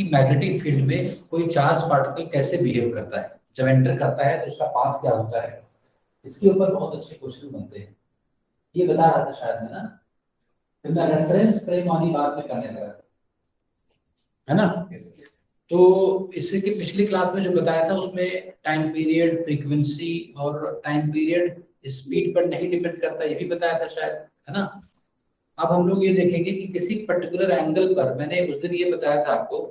Magnetic field में कोई charge particle कैसे बिहेव करता है, जब एंटर करता है तो उसका पाथ क्या होता है। इसके ऊपर बहुत अच्छे क्वेश्चन बनते हैं। ये बता रहा था शायद मैं ना, फिर मैं रेफरेंस फ्रेम वाली बात में करने लगा, है ना। तो इससे कि पिछली क्लास में जो बताया था उसमें टाइम पीरियड, फ्रीक्वेंसी और टाइम पीरियड स्पीड पर नहीं डिपेंड करता, ये भी बताया था शायद, है ना। अब हम लोग ये देखेंगे कि किसी पर्टिकुलर एंगल पर, मैंने उस दिन ये बताया था आपको,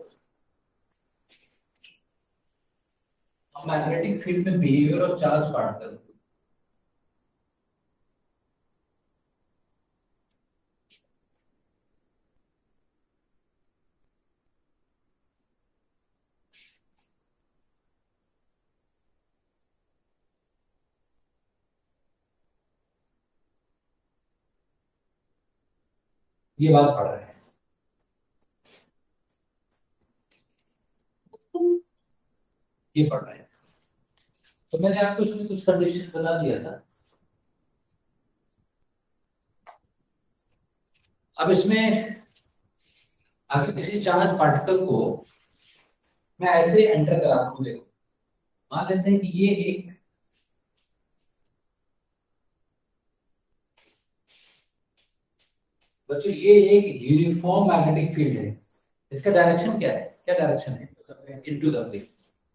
मैग्नेटिक फील्ड में बिहेवियर ऑफ चार्ज पार्टिकल। ये बात पढ़ रहे हैं, ये पढ़ रहे हैं। तो मैंने आपको इसमें कुछ कंडीशन बता दिया था। अब इसमें अगर किसी चार्ज पार्टिकल को मैं ऐसे एंटर करा दूं, देखो मान लेते हैं कि ये एक बच्चों ये एक यूनिफॉर्म मैग्नेटिक फील्ड है। इसका डायरेक्शन क्या है, क्या डायरेक्शन है, इनटू द प्लेन।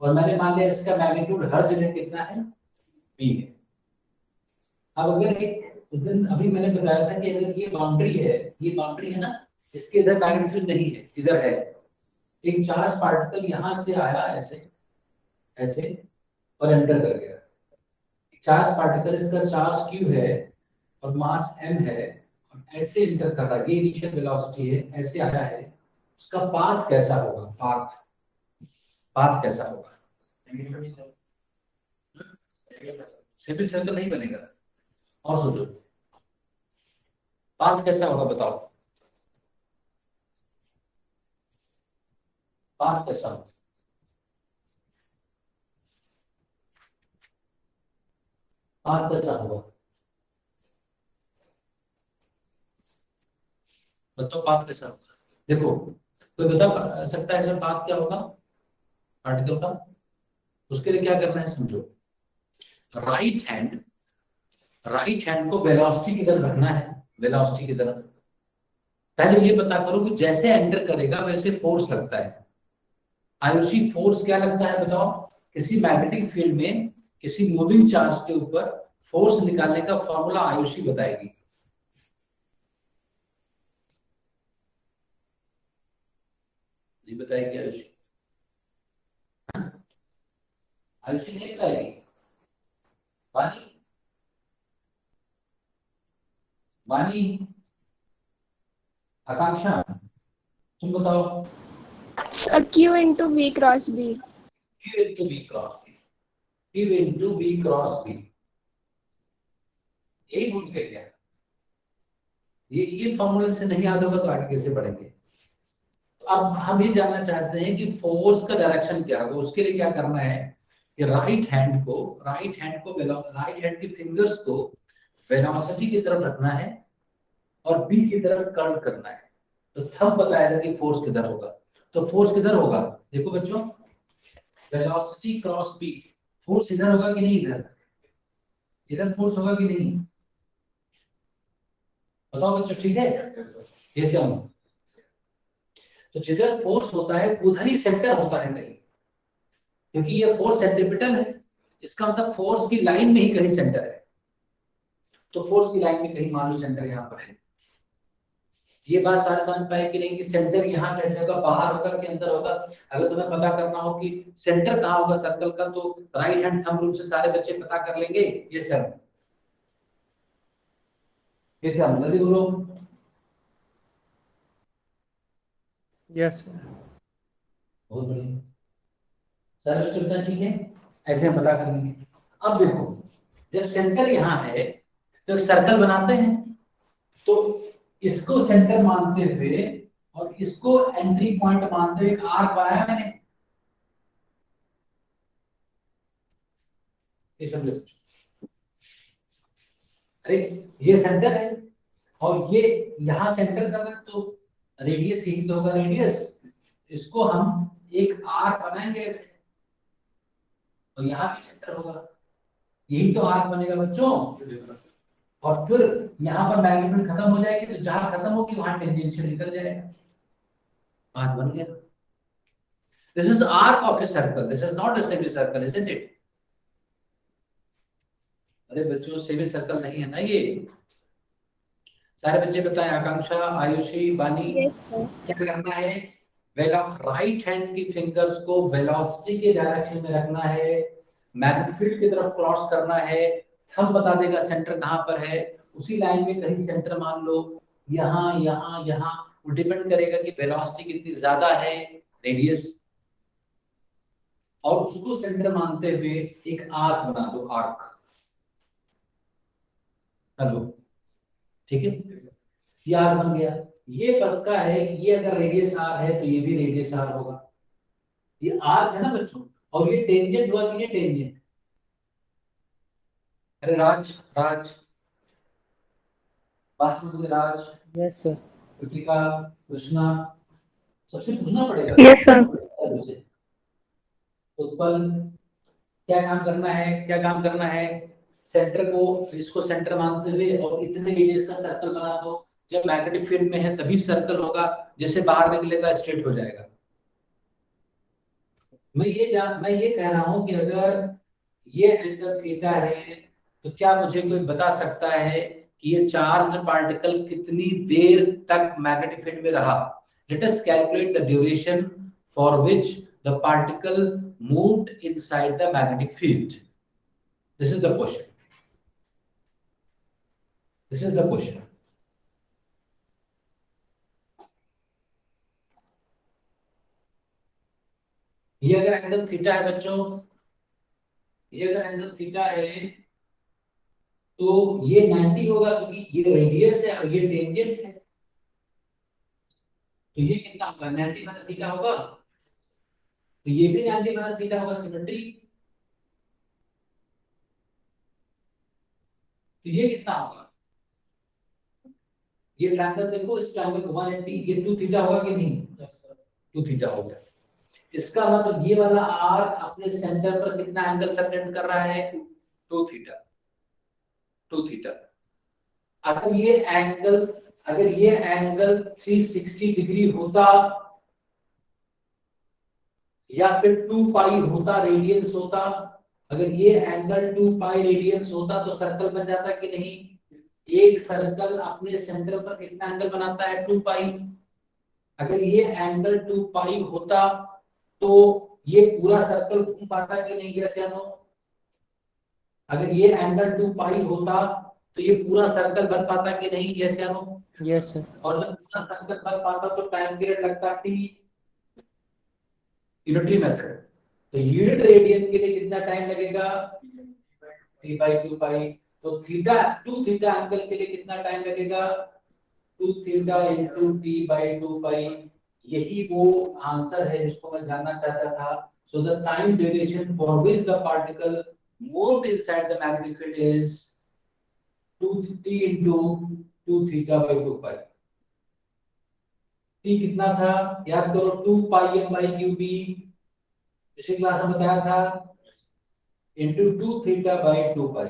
और मैंने मान लिया इसका मैग्नीट्यूड हर जगह कितना है, बी है। अब अगर एक उस दिन अभी मैंने बताया था कि अगर ये बाउंड्री है, ये बाउंड्री है ना, इसके इधर मैग्नीट्यूड नहीं है, इधर है। एक चार्ज पार्टिकल यहां से आया ऐसे ऐसे और एंटर कर गया। चार्ज पार्टिकल, इसका चार्ज क्यू है और मास m है, और ऐसे एंटर कर रहा है, ये इनिशियल वेलोसिटी है, ऐसे आया है। उसका पाथ कैसा होगा, पाथ पाथ कैसा होगा। सिंपल सर्कल नहीं बनेगा, और सोचो पाथ कैसा होगा, बताओ पाथ कैसा होगा। पाथ कैसा होगा, बताओ पाथ कैसा होगा। देखो कोई बता सकता है इसमें पाथ क्या होगा पार्टिकल का। उसके लिए क्या करना है समझो, राइट हैंड को वेलोसिटी की तरफ रखना है, वेलोसिटी की तरफ। पहले ये पता करो कि जैसे एंटर करेगा वैसे फोर्स लगता है। आयुषी फोर्स क्या लगता है बताओ। किसी मैग्नेटिक फील्ड में किसी मूविंग चार्ज के ऊपर फोर्स निकालने का फॉर्मूला आयुषी बताएगी। नहीं बताएगी आयुषी, आयुषी नहीं बताएगी। वानी, वानी, आकांक्षा, तुम बताओ। Q into V cross B. Q into V cross B, Q into V cross B, यही भूल के क्या, ये फॉर्मूले से नहीं याद होगा तो आगे कैसे पढ़ेंगे। तो अब हम ये जानना चाहते हैं कि फोर्स का डायरेक्शन क्या होगा। उसके लिए क्या करना है कि राइट हैंड की फिंगर्स को वेलोसिटी की तरफ रखना है और बी की तरफ कर्व करना है। तो थंब बताएगा कि फोर्स किधर होगा। तो फोर्स किधर होगा, देखो बच्चों, वेलोसिटी क्रॉस बी, फोर्स इधर होगा कि नहीं, इधर इधर फोर्स होगा कि नहीं, बताओ बच्चों, ठीक है। ये से हम, तो जिधर फोर्स होता है उधर ही सेंटर होता है कहीं, क्योंकि ये फोर्स सेंट्रीपिटल है। इसका मतलब फोर्स की लाइन में ही कहीं सेंटर है। तो फोर्स की लाइन में कहीं मान लो सेंटर यहाँ पर है। ये बात सारे समझ पाए कि नहीं, कि सेंटर यहाँ कैसे होगा, बाहर होगा कि अंदर होगा। अगर तुम्हें पता करना हो कि सेंटर कहाँ होगा सर्कल का, तो राइट हैंड थंब रूल से सारे बच्चे पता कर लेंगे। ये सर, ये सर जल्दी बोलो। यस बहुत बढ़िया, सारे बच्चे बता, ठीक है, ऐसे हम पता कर लेंगे। अब देखो, जब सेंटर यहाँ है तो एक सर्कल बनाते हैं। तो इसको सेंटर मानते हुए और इसको एंट्री पॉइंट मानते हुए आर्क बनाया मैंने, ये समझो। अरे ये सेंटर है और ये यहाँ सेंटर का, तो रेडियस यही तो होगा, रेडियस इसको हम एक आर्क बनाएंगे ऐसे, तो यहाँ भी सेंटर होगा, यही तो आर्क बनेगा बच्चों। और फिर यहाँ पर मैग्नीट्यूड खत्म हो जाएगी, तो जहां खत्म होगी वहां टेंजेंशियल निकल जाएगा, बात बन गया। This is arc of a circle, this is not a semi circle, isn't it? अरे बच्चों सेमी सर्कल नहीं है ना ये। सारे बच्चे बताएं, आकांक्षा, आयुषी, बानी, Yes, sir. क्या करना है? राइट हैंड की फिंगर्स को वेलोसिटी के डायरेक्शन में रखना है, मैग्नेटिक फील्ड की तरफ क्रॉस करना है। थंब बता देगा सेंटर कहां पर है, उसी लाइन में कहीं सेंटर मान लो, यहाँ यहाँ यहाँ, वो डिपेंड करेगा कि वेलोसिटी कितनी ज्यादा है, रेडियस, और उसको सेंटर मानते हुए एक आर्क बना दो, आर्क। हेलो, ठीक है, ये आर बन गया। ये पक्का है, ये अगर रेडियस आर है तो ये भी रेडियस आर होगा, ये आर है ना बच्चों। और ये टेंजेंट हुआ कि ये टेंजेंट? अरे राज, राज, पास में मुझे राज, यस सर। कृतिका, कृष्णा, सबसे पूछना पड़ेगा। Yes sir. उत्पल, क्या काम करना है, क्या काम करना है? सेंटर को, इसको सेंटर मानते हुए और इतने रेडियस का सर्कल बना दो। जब मैग्नेटिक फील्ड में है तभी सर्कल होगा, जैसे बाहर निकलेगा स्ट्रेट हो जाएगा। मैं ये कह रहा हूं कि अगर ये एंगल थीटा है, तो क्या मुझे कोई बता सकता है कि ये चार्ज पार्टिकल कितनी देर तक मैग्नेटिक फील्ड में रहा? Let us calculate the duration for which the particle moved inside the magnetic field. This is the question, this is the question. ये अगर एंगल थीटा है बच्चों, ये अगर एंगल थीटा है तो ये 90 होगा, क्योंकि ये रेडियस है और ये टेंजेंट है। तो ये कितना होगा? 90 माइनस थीटा होगा, तो ये भी 90 माइनस थीटा होगा, सिमेट्री। तो ये कितना होगा? ये ट्रायंगल देखो, इस ट्रायंगल को 180, ये 2 थीटा होगा कि नहीं? 2 थीटा हो गया। इसका मतलब ये वाला आर अपने सेंटर पर कितना एंगल सबटेंड कर रहा है? 2 थीटा, 2 थीटा। अगर ये एंगल, अगर ये एंगल 360 डिग्री होता, या फिर 2 पाई होता, रेडियंस होता, अगर ये एंगल 2 पाई रेडियंस होता तो सर्कल बन जाता कि नहीं? एक सर्कल अपने सेंटर पर कितना एंगल बनाता है? 2 पाई। अगर ये एंगल 2 पाई होता तो ये पूरा सर्कल घूम पाता कि नहीं? यस या नो? अगर ये एंगल 2 पाई होता तो ये पूरा सर्कल बन पाता कि नहीं? यस या नो? Yes sir. और जब पूरा सर्कल बन पाता तो टाइम पीरियड लगता टी, यूनिटरी मेथड। तो यूनिट रेडियन के लिए कितना टाइम लगेगा? टी बाई 2 पाई। तो थीटा, 2 थीटा एंगल के लिए कितना टाइम लगेगा? 2 थीटा इंटू टी बाई 2 पाई। यही वो आंसर है जिसको मैं जानना चाहता था। So the time duration for which the particle moved inside the magnetic field is 2t into 2 theta by 2 pi। t कितना था? याद करो, 2 पाई m by q b, पिछली क्लास में बताया था, into 2 theta by 2 pi।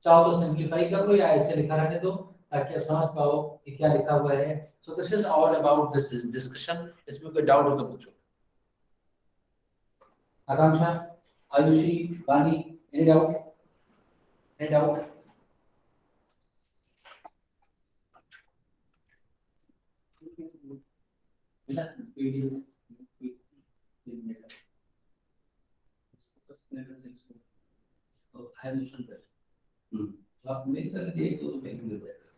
चाहो तो सिंपलीफाई कर लो या ऐसे लिखा रहने दो, ताकि आप समझ पाओ कि क्या लिखा हुआ है। So this is all about this discussion. इसमें कोई डाउट हो तो पूछो। आकांक्षा, आयुषी, वानी, एनी डाउट? Any doubt? मिला वीडियो? तो है मिशन पे। तो आप मेल कर दिए तो मेल मिल जाएगा।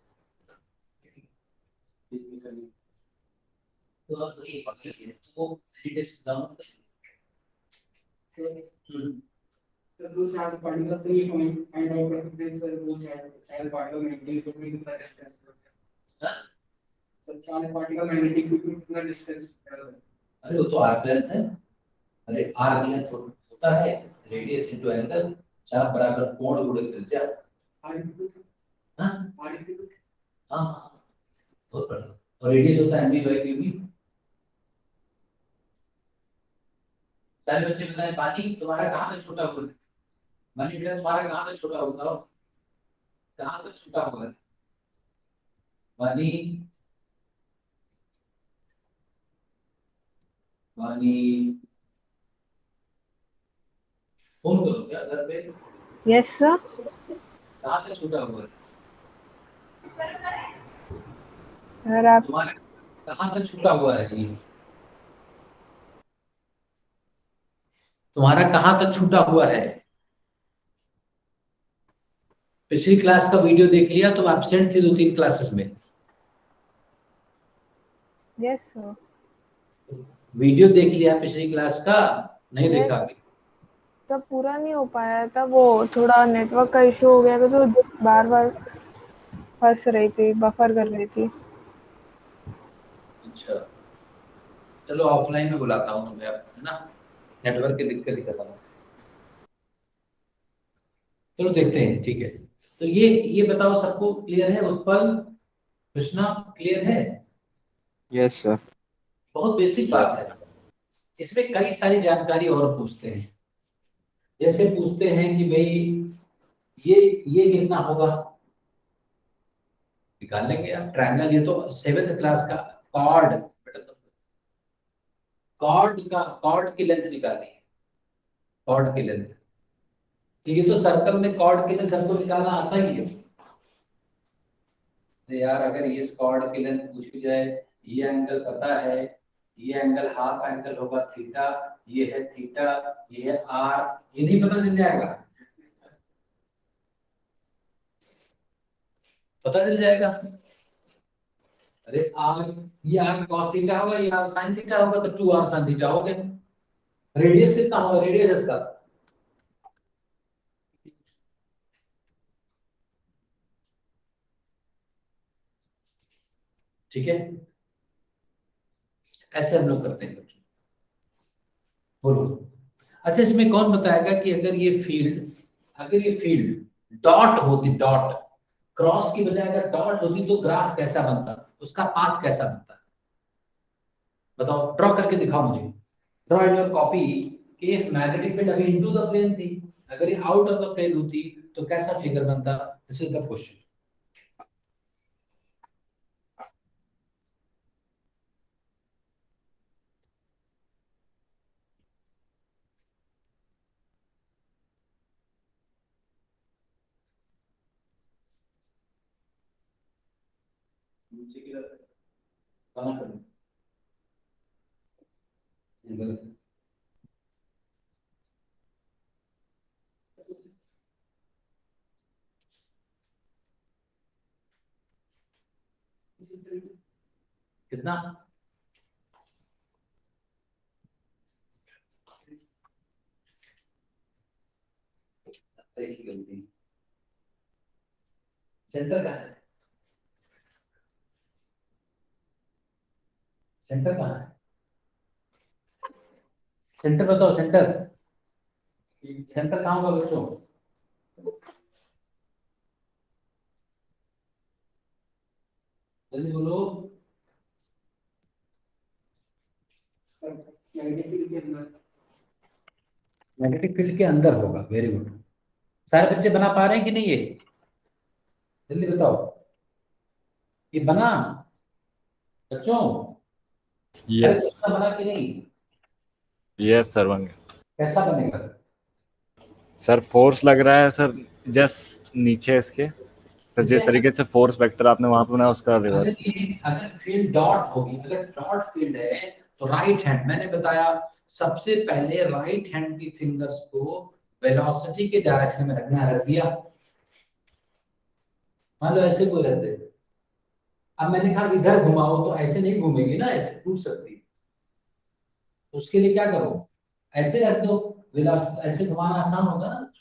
इसमें करनी तो अब ये प्रोसेस है, तो it is down. So those have particular three point and I consider those have particle magnetic field with the distance. So charge particle magnetic field with the distance. अरे वो तो आर लेंथ है। अरे are length होता है radius into angle, चार बराबर कोण गुणे त्रिज्या। हाँ हाँ, बहुत बढ़िया। और रेडियस होता है एमबी बाई क्यूबी। सारे बच्चे बताएं पानी तुम्हारा कहाँ तक छोटा हुआ है? पानी बेटा तुम्हारा कहाँ तक छोटा होता हो? कहाँ तक छोटा हुआ है पानी? पानी फोन करो क्या घर पे? Yes sir. कहाँ तक छोटा हुआ है सर आप तुम्हारा? कहाँ तक छूटा हुआ है ये? तुम्हारा कहाँ तक छूटा हुआ है? पिछली क्लास का वीडियो देख लिया? तुम एब्सेंट थे 2-3 क्लासेस में। Yes sir. वीडियो देख लिया पिछली क्लास का? नहीं यस देखा अभी? तब पूरा नहीं हो पाया था, वो थोड़ा नेटवर्क का इशू हो गया था तो बार बार फंस रही थी, बफर कर रही थी। अच्छा, चलो ऑफलाइन में बुलाता हूँ तुम्हें अब, है ना? नेटवर्क की दिक्कत ही खत्म हो। चलो देखते हैं, ठीक है। तो ये बताओ सबको क्लियर है? उत्पल, कृष्णा, क्लियर है? Yes sir. बहुत बेसिक बात है। इसमें कई सारी जानकारी और पूछते हैं। जैसे पूछते हैं कि भाई ये कितना होगा, निकाल लेंगे आप। ट्रायंगल, ये तो 7th क्लास का कॉर्ड, कॉर्ड की लेंथ निकालनी है। कॉर्ड की लेंथ, ये तो सर्कल में कॉर्ड की लेंथ सबको निकालना आता ही है। तो यार अगर ये कॉर्ड की लेंथ पूछ जाए, ये एंगल पता है, ये एंगल हाफ एंगल होगा थीटा, ये है थीटा, ये है आर, ये नहीं पता चल जाएगा? पता चल जाएगा। अरे आर, ये आर कॉस थीटा होगा, ये आर साइन थीटा होगा, तो 2r साइन थीटा हो गया। रेडियस कितना होगा? रेडियस इसका, ठीक है। ऐसे हम लोग करते हैं बच्चों। बोलो। अच्छा, इसमें कौन बताएगा कि अगर ये फील्ड डॉट होती, डॉट क्रॉस की बजाय अगर डॉट होती तो ग्राफ कैसा बनता, उसका पाथ कैसा बनता? बताओ, ड्रॉ करके दिखाओ मुझे। ड्रॉ इन योर कॉपी कि इफ मैग्नेटिक फील्ड अभी इनटू द प्लेन थी, अगर ये आउट ऑफ द प्लेन होती तो कैसा फिगर बनता? This is the question. नीचे की तरफ बना करो, ये गलत है। कितना? एक ही गलती। सेंटर कहाँ है? सेंटर कहाँ है? सेंटर बताओ, सेंटर। सेंटर कहाँ होगा बच्चों? जल्दी बोलो। नेगेटिव के अंदर। मैग्नेटिक फील्ड के अंदर होगा, वेरी गुड। सारे बच्चे बना पा रहे हैं कि नहीं ये? जल्दी बताओ, ये बना बच्चों? अरे यस। बच्चा बना कि नहीं? यस सर, बन गया। कैसा बनेगा? सर फोर्स लग रहा है सर, जस्ट नीचे इसके। तो जैसे जिस तरीके से फोर्स वेक्टर आपने वहां पे बनाया उसका रिवर्स। अगर फील्ड डॉट होगी, अगर डॉट फील्ड है तो राइट हैंड, मैंने बताया सबसे पहले राइट हैंड की फिंगर्स को वेलोसिटी के डायरेक्शन में रखना, रख दिया। मान लो ऐसे कोई रख दे, अब मैंने कहा इधर घुमाओ तो ऐसे नहीं घूमेगी ना, ऐसे टूट सकती है। तो उसके लिए क्या करो, ऐसे रख दो। वेलोसिटी ऐसे घुमाना आसान होगा ना?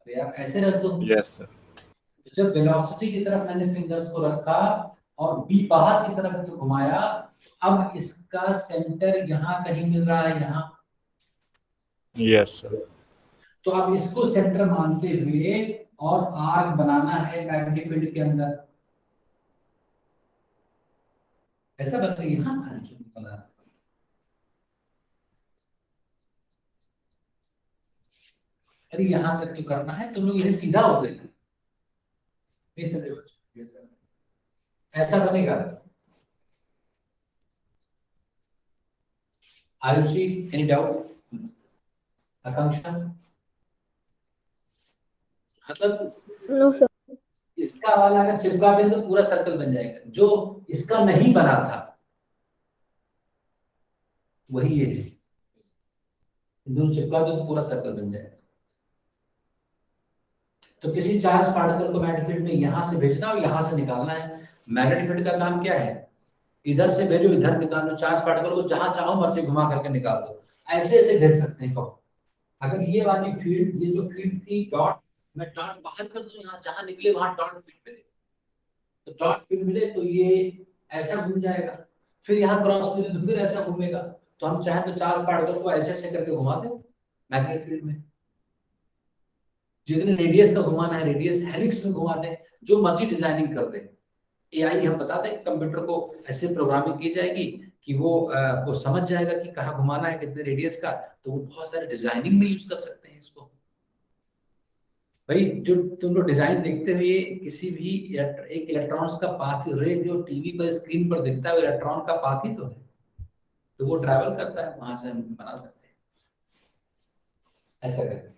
अरे यार ऐसे रख दो। Yes sir. तो जब वेलोसिटी की तरफ मैंने फिंगर्स को रखा और बी बाहर की तरफ तो घुमाया, अब इसका सेंटर यहाँ कहीं मिल रहा है, यहाँ। Yes sir. तो अब इसको सेंटर मानते हुए और आर्क बनाना है मैग्नेटिक फील्ड के अंदर। ऐसा बन रही है, हाँ हाँ, बना। अरे यहाँ तक तो करना है, तुम लोग इसे सीधा हो गए, नहीं समझे बच्चों? ऐसा बनेगा। Ayushi, any doubt? आकांक्षा, मतलब नो सर। इसका वाला अगर चिपका दे तो पूरा सर्कल बन जाएगा, जो इसका नहीं बना था वही ये है, दोनों चिपका दो तो पूरा सर्कल बन जाएगा। तो किसी चार्ज पार्टिकल को मैग्नेटिक फील्ड में यहां से भेजना और यहां से निकालना है। मैग्नेटिक फील्ड का काम क्या है? इधर से भेजो, इधर निकालो, चार्ज पार्टिकल को जहां चाहो मर्जी घुमा करके निकाल दो। ऐसे ऐसे भेज सकते हैं। कहो अगर ये वाली फील्ड, ये जो फील्ड थी डॉट, मैं डॉट बाहर कर दूं, यहाँ जहां निकले वहां डॉट फील्ड मिले, तो डॉट फील्ड मिले तो ये ऐसा घूम जाएगा, फिर यहाँ क्रॉस मिले तो फिर ऐसा घूमेगा। तो हम चाहे तो चार्ज पार्टिकल को ऐसे ऐसे करके घुमा दें मैग्नेटिक फील्ड में, जितने रेडियस का घुमाना है रेडियस, हेलिक्स में घुमा दें, जो मर्जी डिजाइनिंग कर दें। एआई हम बताते हैं कंप्यूटर को ऐसे प्रोग्रामिंग की जाएगी कि वो समझ जाएगा कि कहाँ घुमाना है, कितने रेडियस का, तो वो बहुत सारे डिजाइनिंग में यूज कर सकते हैं इसको। भाई जो तुम लोग डिजाइन देखते हुए किसी भी एक इलेक्ट्रॉन्स का पाथ, रे जो टीवी पर स्क्रीन पर दिखता है वो इलेक्ट्रॉन का पाथ ही तो है, तो वो ट्रैवल करता है, वहां से हम बना सकते हैं ऐसा करके।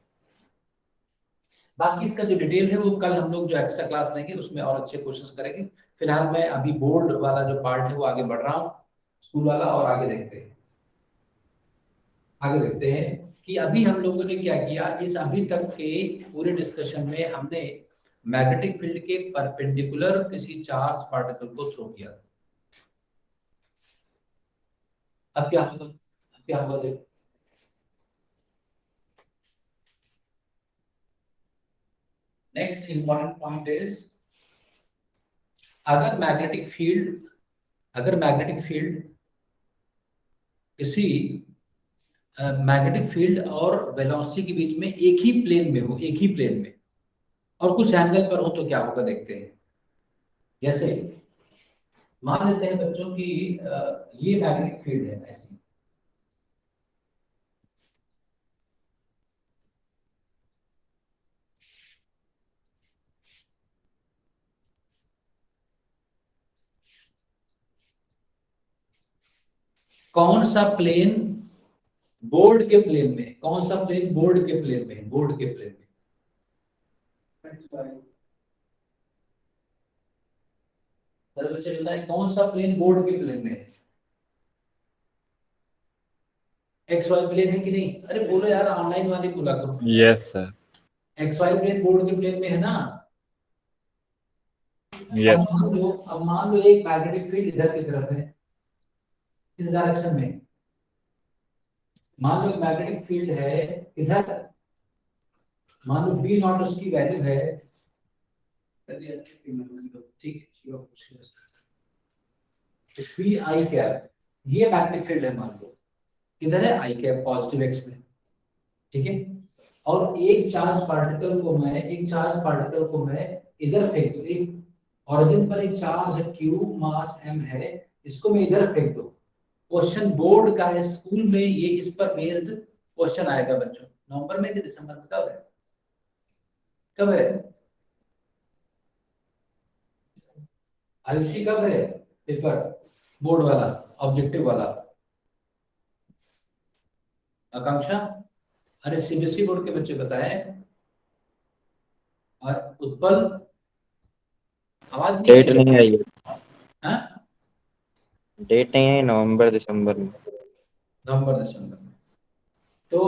बाकी इसका जो डिटेल है वो कल हम लोग जो एक्स्ट्रा क्लास लेंगे उसमें और अच्छे क्वेश्चंस करेंगे। फिलहाल मैं अभी बोर्ड वाला जो पार्ट है वो आगे बढ़ रहा हूँ, स्कूल वाला, और आगे देखते हैं। आगे देखते हैं कि अभी हम लोगों ने क्या किया। इस अभी तक के पूरे डिस्कशन में हमने मैग्नेटिक फील्ड के परपेंडिकुलर किसी चार्ज पार्टिकल को थ्रो किया। अब क्या होगा, अब क्या होगा देखो। नेक्स्ट इंपॉर्टेंट पॉइंट इज, अगर मैग्नेटिक फील्ड, अगर मैग्नेटिक फील्ड किसी मैग्नेटिक फील्ड और वेलोसिटी के बीच में एक ही प्लेन में हो, एक ही प्लेन में, और कुछ एंगल पर हो, तो क्या होगा देखते हैं। जैसे मान लेते हैं बच्चों की ये मैग्नेटिक फील्ड है ऐसी, कौन सा प्लेन बोर्ड के प्लेन में, कौन सा प्लेन बोर्ड के प्लेन में, बोर्ड के प्लेन में, सर बच्चे बताएं कौन सा प्लेन बोर्ड के प्लेन में है? एक्स वाई प्लेन है कि नहीं? अरे बोलो यार, ऑनलाइन वाले बोला करो। Yes sir. X y plane board के प्लेन में है ना। यस। अब मान लो एक मैग्नेटिक फील्ड इधर की तरफ है, इस डायरेक्शन में। मान लो मैग्नेटिक फील्ड है इधर, मान लो बी नॉट उसकी वैल्यू है, ठीक है, पी आई कैप, ये मैग्नेटिक फील्ड है मान लो, किधर है, आई कैप पॉजिटिव एक्स में, ठीक है। और एक चार्ज पार्टिकल को मैं, एक चार्ज पार्टिकल को मैं इधर फेंक दूं, एक ऑरिजिन पर एक चार्ज है क्यू, मास एम है, इसको मैं इधर फेंक दूं। क्वेश्चन बोर्ड का है, स्कूल में ये इस पर बेस्ड क्वेश्चन आएगा बच्चों, नवंबर में कि दिसंबर में, कब है, कब है आयुषी, कब है पेपर बोर्ड वाला, ऑब्जेक्टिव वाला? आकांक्षा, अरे सीबीएसई बोर्ड के बच्चे बताए। और उत्पल, आवाज नहीं डेट आई नहीं आई है, हाँ? डेट नहीं आई, नवंबर दिसंबर में। नवंबर दिसंबर में। तो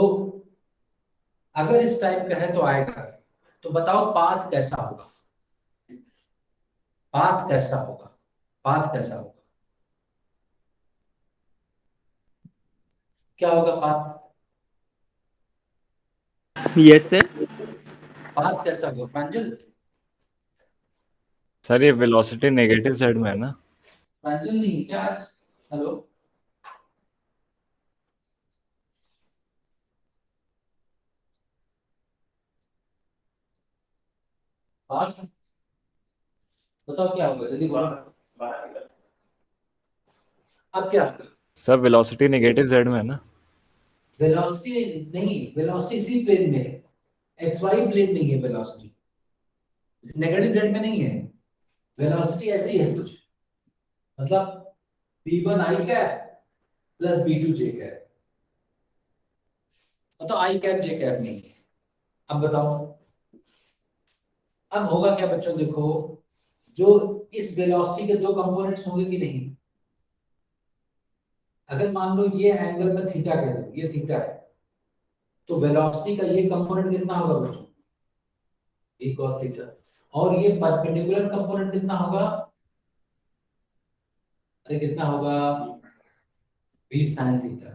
अगर इस टाइप का है तो आएगा। तो बताओ पाथ कैसा होगा, पाथ कैसा होगा, पाथ कैसा होगा, क्या होगा पाथ, यस सर। पाथ कैसा होगा प्रांजल? सर ये वेलोसिटी नेगेटिव साइड में है ना। प्रांजल नहीं क्या आज? हेलो, पाथ बताओ क्या होगा, जल्दी बोलो। अब क्या होगा? सर वेलोसिटी नेगेटिव साइड में है ना। वेलोसिटी नहीं, वेलोसिटी इसी प्लेन में है, एक्स वाई प्लेन में है वेलोसिटी, नेगेटिव प्लेन में नहीं है। वेलोसिटी ऐसी है कुछ, मतलब v1 i cap plus v2 j cap, मतलब i कैप j कैप नहीं है। अब बताओ, अब होगा क्या बच्चों, देखो जो इस वेलोसिटी के दो कंपोनेंट्स होंगे कि नहीं। अगर मान लो ये एंगल में थीटा कह दो, ये थीटा है, तो वेलोसिटी का ये कंपोनेंट कितना होगा बच्चों, e cos थीटा, और ये परपेंडिकुलर कंपोनेंट कितना होगा, अरे कितना होगा, v sin थीटा।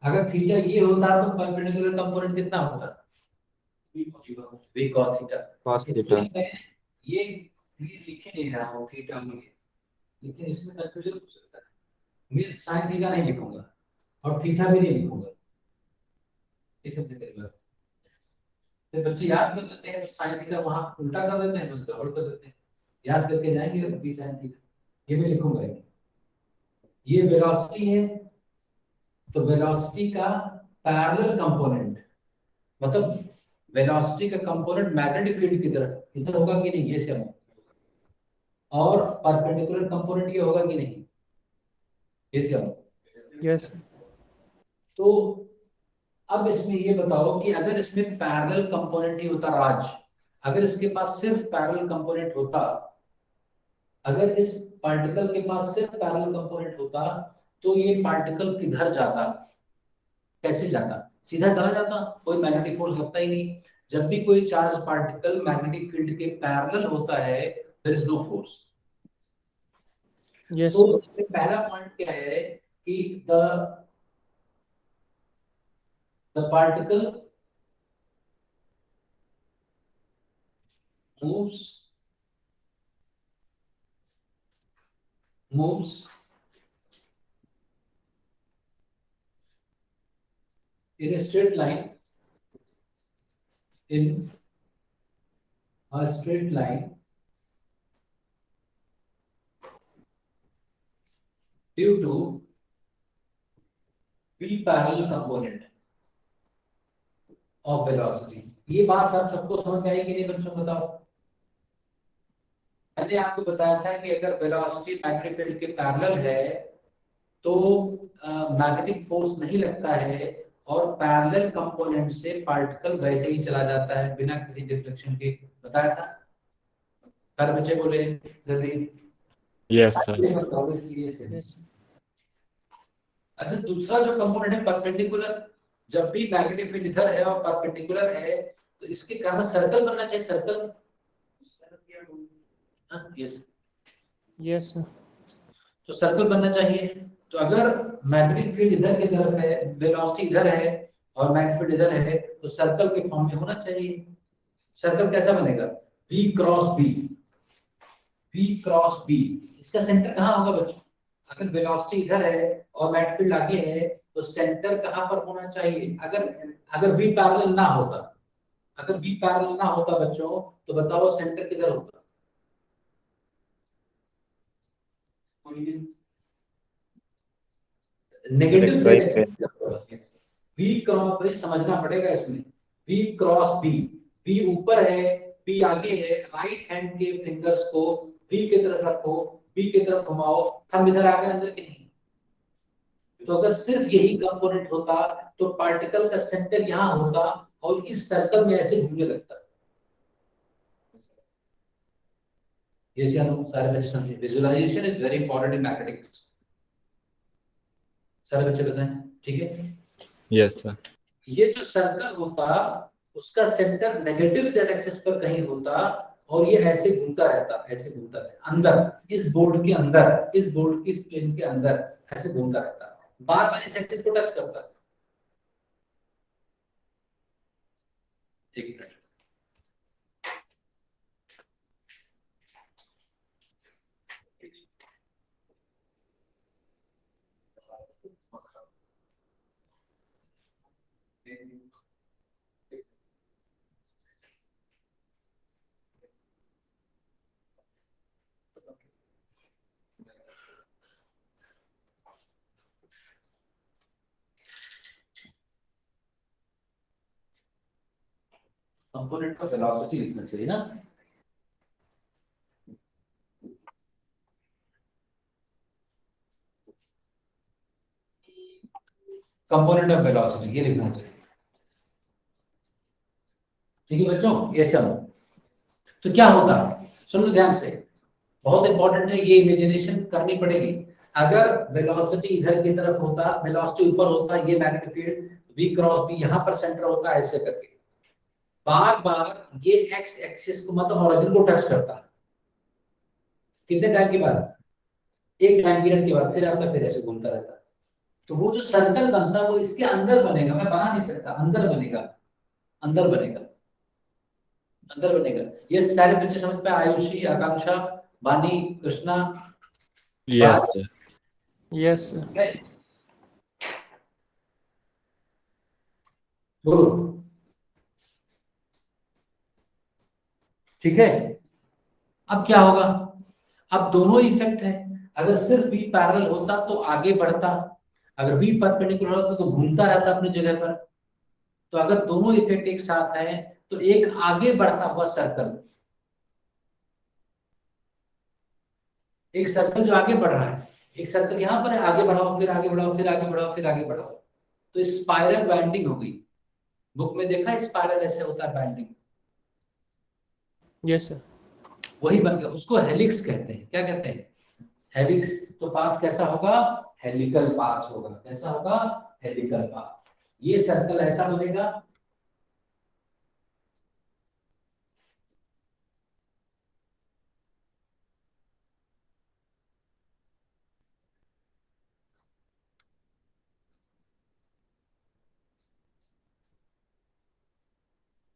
अगर थीटा ये होता तो परपेंडिकुलर कंपोनेंट कितना होता, v cos थीटा। cos इसलिए थीटा। मैं ये लिख ही नहीं रहा हूँ थीटा में, लेकिन इसमें कंफ्यूजन हो सकता है, मैं sin थीटा नहीं लिखूंगा और थीटा भी नहीं लिखूंगा, इस सबसे पहली बात। तो बच्चे याद कर लेते हैं, sin थीटा वहां उल्टा कर देते हैं, बस गड़बड़ कर देते हैं, याद करके जाएंगे v sin थीटा, ये मैं लिखूंगा। ये वेलोसिटी है, तो वेलोसिटी का पैरेलल कंपोनेंट, मतलब वेलोसिटी का कंपोनेंट मैग्नेटिक फील्ड की तरफ इधर होगा कि नहीं, ये समझ, और परपेंडिकुलर कंपोनेंट ये होगा कि नहीं, ये समझ। यस तो अब इसमें ये बताओ कि अगर इसमें पैरेलल कंपोनेंट ही होता राज, अगर इसके पास सिर्फ पैरेलल कंपोनेंट होता, अगर इस पार्टिकल के पास सिर्फ पैरेलल कंपोनेंट होता, तो ये पार्टिकल किधर जाता, कैसे जाता, सीधा चला जाता, कोई मैग्नेटिक फोर्स लगता ही नहीं। जब भी कोई चार्ज पार्टिकल मैग्नेटिक फील्ड के पैरेलल होता है, there is no force. Yes तो इसमें पहला पॉइंट क्या है कि the particle moves moves in a straight line, in a straight line due to v parallel component of velocity। ये बात सब सबको समझ में आई कि नहीं बच्चों, बताओ। मैंने आपको बताया था कि अगर वेलोसिटी मैग्नेटिक फील्ड के पैरेलल है तो मैग्नेटिक फोर्स नहीं लगता है, और पैरेलल कंपोनेंट से पार्टिकल वैसे ही चला जाता है बिना किसी डिफ्लेक्शन के, बताया था। हर बच्चे बोले जल्दी। Yes sir. ये बताओ कि ये सही। यस अच्छा, दूसरा जो कंपोनेंट है परपेंडिकुलर, जब भी मैग्नेटिक फील्ड इधर है और परपेंडिकुलर है, तो इसके कारण सर्कल बनना चाहिए, सर्कल। यस, यस तो सर्कल बनना चाहिए। तो अगर मैग्नेटिक फील्ड इधर की तरफ है, वेलोसिटी इधर है और मैग्नेटिक फील्ड इधर है, तो सर्कल के फॉर्म में होना चाहिए। सर्कल कैसा बनेगा, v cross b, v cross b। इसका सेंटर कहाँ होगा बच्चों, अगर वेलोसिटी इधर है और मैग्नेटिक फील्ड आगे है, तो सेंटर कहाँ पर होना चाहिए, अगर अगर v पैरेलल ना होता, अगर v पैरेलल ना होता बच्चों, तो बताओ सेंटर किधर होता, negative Direct Z right axis पे। की तरफ होगा। v क्रॉस, भाई समझना पड़ेगा इसमें, v क्रॉस b, v ऊपर है, p आगे है, राइट हैंड के फिंगर्स को v की तरफ रखो, b की तरफ घुमाओ, थंब इधर आ गए अंदर की नहीं। तो अगर सिर्फ यही कंपोनेंट होता, तो पार्टिकल का सेंटर यहाँ होता और इस सर्कल में ऐसे घूमने लगता। ये हम सारे बच्चे समझे, visualization is very important in mathematics. सारे बच्चे बताएं, ठीक है। Yes sir. ये जो सर्कल होता, उसका सेंटर नेगेटिव जेड एक्सिस पर कहीं होता, और ये ऐसे घूमता रहता, ऐसे घूमता रहता अंदर, इस बोर्ड के अंदर, इस बोर्ड की स्प्लिन के अंदर ऐसे घूमता रहता, बार बार इस एक्सिस को टच करता। एक मिनट, कंपोनेंट का वेलोसिटी लिखना चाहिए ना। कंपोनेंट ऑफ वेलोसिटी ये लिखना चाहिए। ठीक है बच्चों, ये सब तो क्या होता, सुनो ध्यान से, बहुत इंपॉर्टेंट है, ये इमेजिनेशन करनी पड़ेगी। अगर वेलोसिटी इधर की तरफ होता, वेलोसिटी ऊपर होता, ये magnetic field v cross b यहाँ पर सेंटर होता, ऐसे करके बार बार ये एक्स एक्सिस को मतलब ओरिजिन को टच करता, कितने टाइम के बाद, एक टाइम पीरियड के बाद, फिर आपका फिर ऐसे घूमता रहता। तो वो जो सर्कल बनता है वो इसके अंदर बनेगा, मैं बना नहीं सकता, अंदर बनेगा, अंदर बनेगा, अंदर बनेगा। ये सारे बच्चे समझ पे, आयुषी, आकांक्षा, वानी, Krishna, yes sir. Yes sir. बात बोलो। ठीक है, अब क्या होगा, अब दोनों इफेक्ट है। अगर सिर्फ बी पैरेलल होता तो आगे बढ़ता, अगर बी परपेंडिकुलर होता तो घूमता रहता अपनी जगह पर। तो अगर दोनों इफेक्ट एक साथ है तो एक आगे बढ़ता हुआ सर्कल, एक सर्कल जो आगे बढ़ रहा है, एक सर्कल यहां पर है, आगे बढ़ाओ फिर आगे बढ़ाओ फिर आगे बढ़ाओ फिर आगे बढ़ाओ, तो स्पाइरल बाइंडिंग हो गई। बुक में देखा स्पाइरल ऐसे होता है बाइंडिंग, यस सर। वही बन गया, उसको हेलिक्स कहते हैं। क्या कहते हैं, हेलिक्स। तो पाथ कैसा होगा, हेलिकल पाथ होगा। कैसा होगा, हेलिकल पाथ। ये सर्कल ऐसा बनेगा,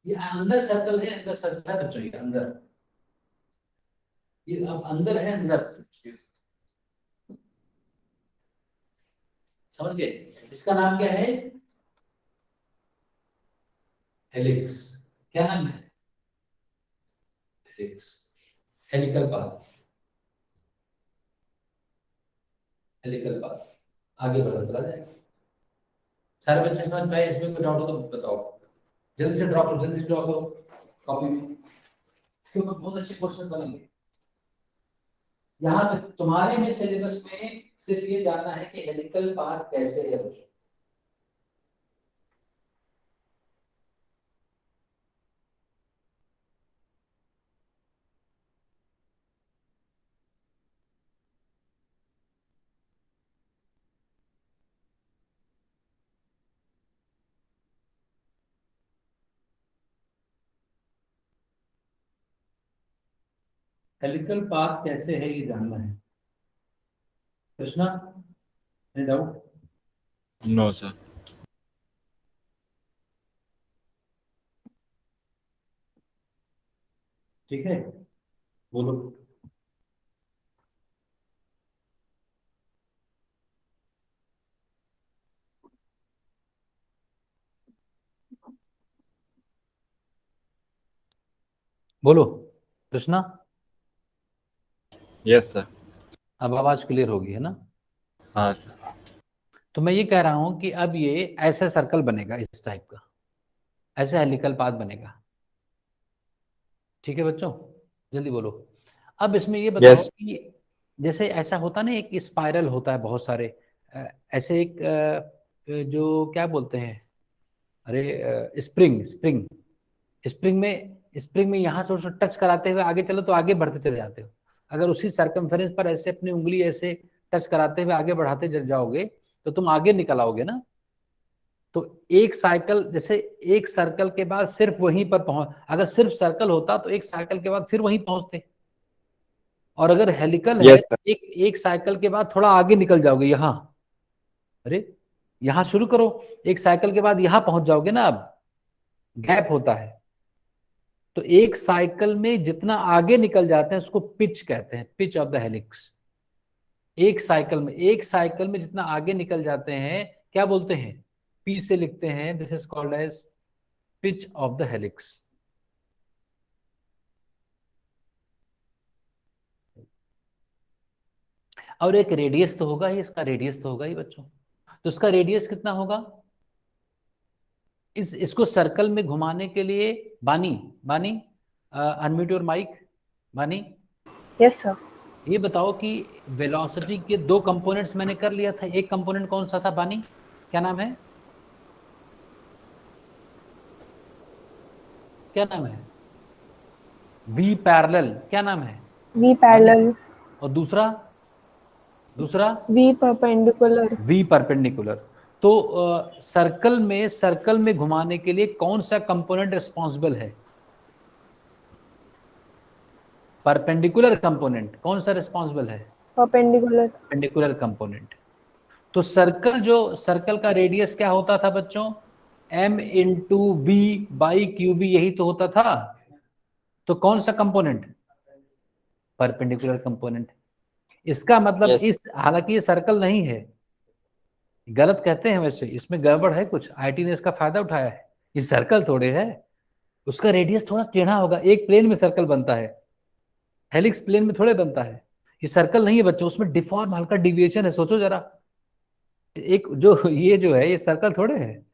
ये अंदर सर्कल है, अंदर सर्कल है बच्चों, ये अंदर, ये अब अंदर है, अंदर, समझ गए। इसका नाम क्या है, हेलिक्स। क्या नाम है, helix, helical path, helical path. आगे बढ़ता चला जाएगा। सारे बच्चे समझ पाए, इसमें कोई डाउट हो तो बताओ, जल्दी से ड्रॉ करो, जल्दी से ड्रॉ करो कॉपी में, इसके ऊपर बहुत अच्छे क्वेश्चन बनेंगे। यहाँ पे तुम्हारे में सिलेबस में सिर्फ ये जानना है कि हेलिकल पाथ कैसे है बच्चों। हेलिकल पाथ कैसे है ये जानना है। Krishna, any doubt. No sir. ठीक है, बोलो। बोलो कृष्णा। Yes sir. अब आवाज क्लियर होगी है ना। हाँ सर। तो मैं ये कह रहा हूं कि अब ये ऐसे सर्कल बनेगा, इस टाइप का, ऐसे हेलिकल पाथ बनेगा। ठीक है बच्चों, जल्दी बोलो। अब इसमें ये बताओ यस। कि जैसे ऐसा होता ना, एक स्पाइरल होता है बहुत सारे, ऐसे एक जो क्या बोलते हैं, अरे स्प्रिंग, स्प्रिंग, स्प्रिंग में यहाँ से उसको टच कराते हुए आगे चलो तो आगे बढ़ते चले जाते हो। अगर उसी सरकमफेरेंस पर ऐसे अपनी उंगली ऐसे टच कराते हुए आगे बढ़ाते चले जाओगे तो तुम आगे निकल आओगे ना। तो एक साइकिल, जैसे एक सर्कल के बाद सिर्फ वहीं पर पहुंच, अगर सिर्फ सर्कल होता तो एक साइकिल के बाद फिर वहीं पहुंचते, और अगर हेलिकल है यस सर। एक एक साइकिल के बाद थोड़ा आगे निकल जाओगे यहाँ, अरे यहाँ शुरू करो, एक साइकिल के बाद यहाँ पहुंच जाओगे ना। अब गैप होता है, तो एक साइकिल में जितना आगे निकल जाते हैं उसको पिच कहते हैं, पिच ऑफ द हेलिक्स। एक साइकिल में जितना आगे निकल जाते हैं क्या बोलते हैं, पी से लिखते हैं, this is called as pitch of the helix. और एक रेडियस तो होगा ही, इसका रेडियस तो होगा ही बच्चों। तो इसका रेडियस कितना होगा, इसको सर्कल में घुमाने के लिए बानी, बानी अनम्यूट योर माइक, बानी यस सर। ये बताओ कि वेलोसिटी के दो कंपोनेंट्स मैंने कर लिया था, एक कंपोनेंट कौन सा था बानी, क्या नाम है, क्या नाम है, वी पैरेलल, क्या नाम है, वी पैरेलल, और दूसरा दूसरा वी परपेंडिकुलर। V perpendicular. तो सर्कल में घुमाने के लिए कौन सा कंपोनेंट रिस्पॉन्सिबल है, परपेंडिकुलर कंपोनेंट कौन सा रिस्पॉन्सिबल है, परपेंडिकुलर। Perpendicular component. तो सर्कल का रेडियस क्या होता था बच्चों, m into v by q b, यही तो होता था। तो कौन सा कंपोनेंट, परपेंडिकुलर कंपोनेंट। इसका मतलब Yes. इस, हालांकि ये सर्कल नहीं है, गलत कहते हैं वैसे, इसमें गड़बड़ है कुछ, आईटी ने इसका फायदा उठाया है, ये सर्कल थोड़े है, उसका रेडियस थोड़ा टेढ़ा होगा, एक प्लेन में सर्कल बनता है, हेलिक्स प्लेन में थोड़े बनता है, ये सर्कल नहीं है बच्चों, उसमें डिफॉर्म हल्का डिविएशन है, सोचो जरा, एक जो ये जो है ये सर्कल थोड़े है,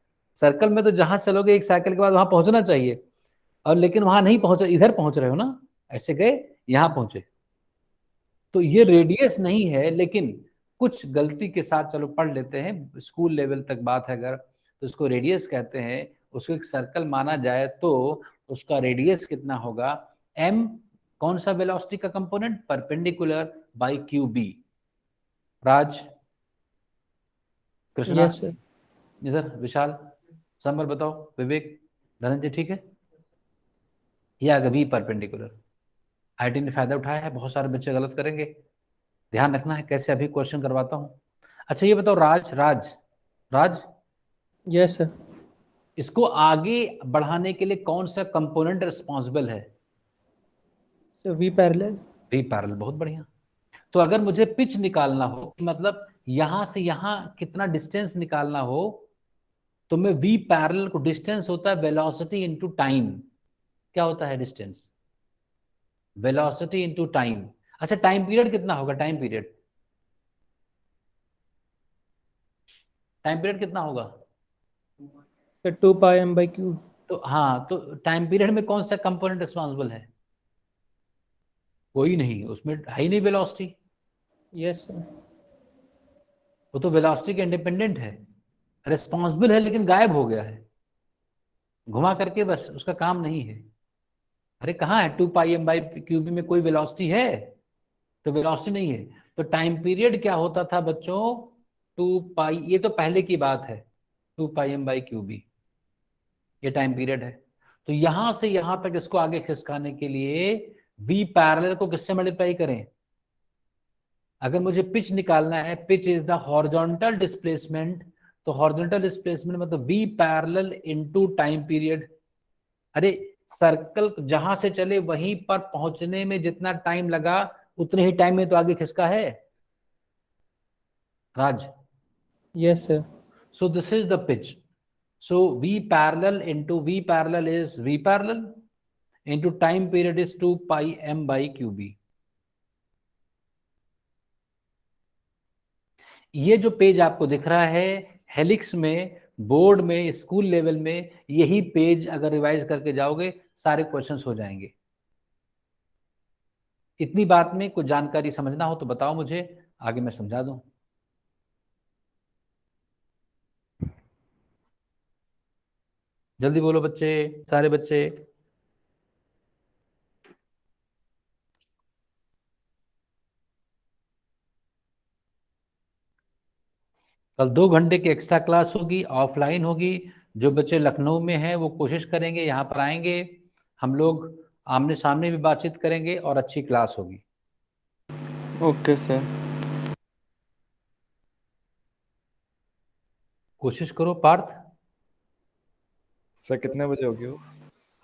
सर्कल में तो जहां चलोगे एक साइकिल के बाद वहां पहुंचना चाहिए, और लेकिन वहां नहीं पहुंच, इधर पहुंच रहे हो ना, ऐसे गए यहां पहुंचे, तो ये रेडियस नहीं है, लेकिन कुछ गलती के साथ चलो पढ़ लेते हैं, स्कूल लेवल तक बात है अगर, तो उसको रेडियस कहते हैं, उसको एक सर्कल माना जाए तो उसका रेडियस कितना होगा, m, कौन सा वेलोसिटी का component, perpendicular by q b. Raj, Krishna, yes sir. इधर विशाल, समर बताओ, विवेक, धनंजय, ठीक है, ये आ गया वी परपेंडिकुलर। आईटी ने फायदा उठाया है, बहुत सारे बच्चे गलत करेंगे, ध्यान रखना है कैसे, अभी क्वेश्चन करवाता हूं। अच्छा ये बताओ राज, राज यस सर। इसको आगे बढ़ाने के लिए कौन सा कंपोनेंट रिस्पॉन्सिबल है, sir v parallel. V parallel, बहुत बढ़िया। तो अगर मुझे पिच निकालना हो, मतलब यहां से यहां कितना डिस्टेंस निकालना हो, तो मैं वी पैरेलल को, डिस्टेंस होता है वेलोसिटी इनटू टाइम, क्या होता है डिस्टेंस, वेलोसिटी इनटू टाइम। अच्छा टाइम पीरियड कितना होगा, टाइम पीरियड कितना होगा, सर 2πm/क्यू। तो हाँ, तो टाइम पीरियड में कौन सा कंपोनेंट रिस्पॉन्सिबल है, कोई नहीं, उसमें है ही नहीं वेलोसिटी, यस सर। वो तो वेलोसिटी के इंडिपेंडेंट है, रिस्पॉन्सिबल है लेकिन गायब हो गया है, घुमा करके बस, उसका काम नहीं है। अरे कहाँ है, 2πm/क्यूबी में कोई वेलोसिटी है, तो वेलोसिटी नहीं है। तो टाइम पीरियड क्या होता था बच्चों, 2π, ये तो पहले की बात है, 2πm/क्यूबी, ये टाइम पीरियड है। तो यहां से यहां तक इसको आगे खिसकाने के लिए वी पैरेलल को किससे मल्टीप्लाई करें, अगर मुझे पिच निकालना है, pitch is the horizontal displacement, तो हॉरिजॉन्टल डिस्प्लेसमेंट मतलब v parallel into time period. अरे सर्कल जहां से चले वहीं पर पहुंचने में जितना टाइम लगा, उतने ही टाइम में तो आगे खिसका है, Raj. Yes sir. So this is the pitch. So V parallel into V parallel is V parallel into time period is 2πm/qb. ये जो पेज आपको दिख रहा है हेलिक्स में, बोर्ड में, स्कूल लेवल में, यही पेज अगर रिवाइज करके जाओगे सारे क्वेश्चंस हो जाएंगे। इतनी बात में कुछ जानकारी समझना हो तो बताओ मुझे, आगे मैं समझा दूं। जल्दी बोलो बच्चे, सारे बच्चे। कल 2 घंटे की एक्स्ट्रा क्लास होगी, ऑफलाइन होगी। जो बच्चे लखनऊ में हैं वो कोशिश करेंगे यहाँ पर आएंगे, हम लोग आमने सामने भी बातचीत करेंगे और अच्छी क्लास होगी। Okay sir. कोशिश करो पार्थ। सर कितने बजे होगी वो?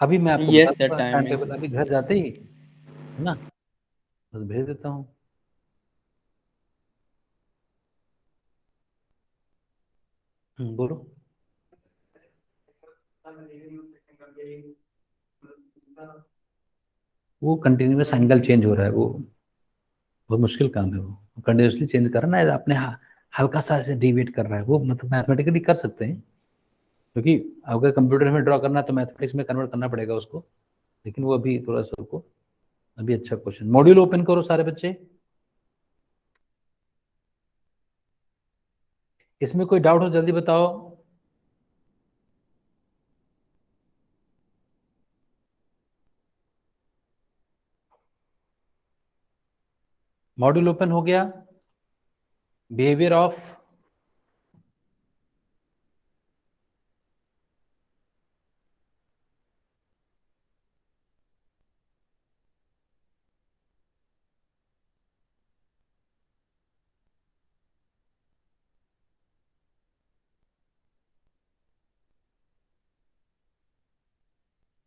अभी मैं आपको यस बता सर, दूंगा टाइम टाइमिंग। टेबल, अभी घर जाते ही है ना, बस भेज देता हूँ। बोलो। वो कंटिन्यूअस एंगल चेंज हो रहा है, वो बहुत मुश्किल काम है, वो कंटिन्यूसली चेंज करना है, अपने हल्का सा ऐसे डिविएट कर रहा है वो, मतलब मैथमेटिकली कर सकते हैं, क्योंकि अगर कंप्यूटर में ड्रॉ करना है तो मैथमेटिक्स में कन्वर्ट करना पड़ेगा उसको, लेकिन वो अभी थोड़ा सा रुको, अभी अच्छा क्वेश्चन। मॉड्यूल ओपन करो सारे बच्चे। इसमें कोई डाउट हो जल्दी बताओ। मॉड्यूल ओपन हो गया। बिहेवियर ऑफ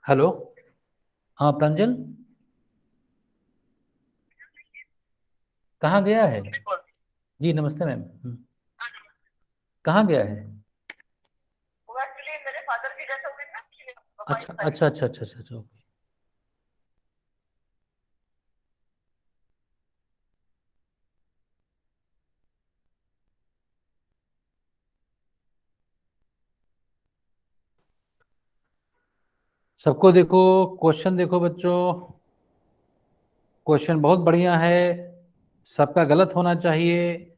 हेलो, हाँ प्रांजल, कहाँ गया है? जी नमस्ते मैम। कहाँ गया है? अच्छा अच्छा अच्छा अच्छा अच्छा अच्छा, ओके। सबको देखो, क्वेश्चन देखो बच्चों, क्वेश्चन बहुत बढ़िया है, सबका गलत होना चाहिए।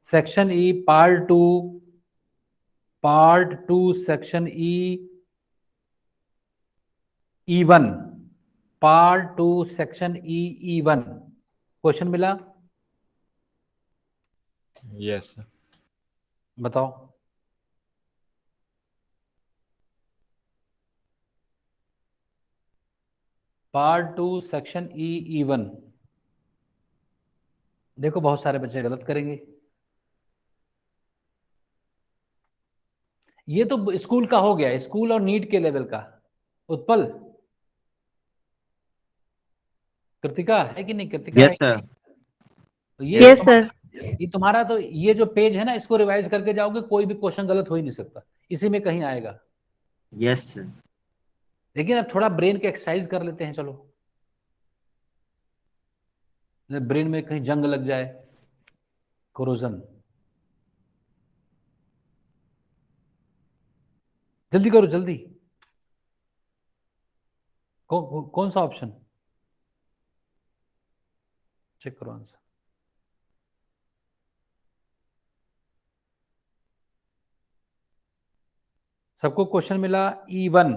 Section E part two section E one, part two section E one, question मिला? Yes sir. बताओ। Part two section E one. देखो बहुत सारे बच्चे गलत करेंगे। ये तो स्कूल का हो गया, स्कूल और नीट के लेवल का। उत्पल, कृतिका है कि नहीं? कृतिका यस है? सर। तो ये यस तुम्हारा, सर। ये तुम्हारा तो ये जो पेज है ना, इसको रिवाइज करके जाओगे, कोई भी क्वेश्चन गलत हो ही नहीं सकता, इसी में कहीं आएगा। Yes sir. लेकिन अब थोड़ा ब्रेन के एक्सरसाइज कर लेते हैं, चलो। ब्रेन में कहीं जंग लग जाए, कोरोजन। जल्दी करो जल्दी। कौन सा ऑप्शन? चेक करो आंसर। सबको क्वेश्चन मिला? ई one,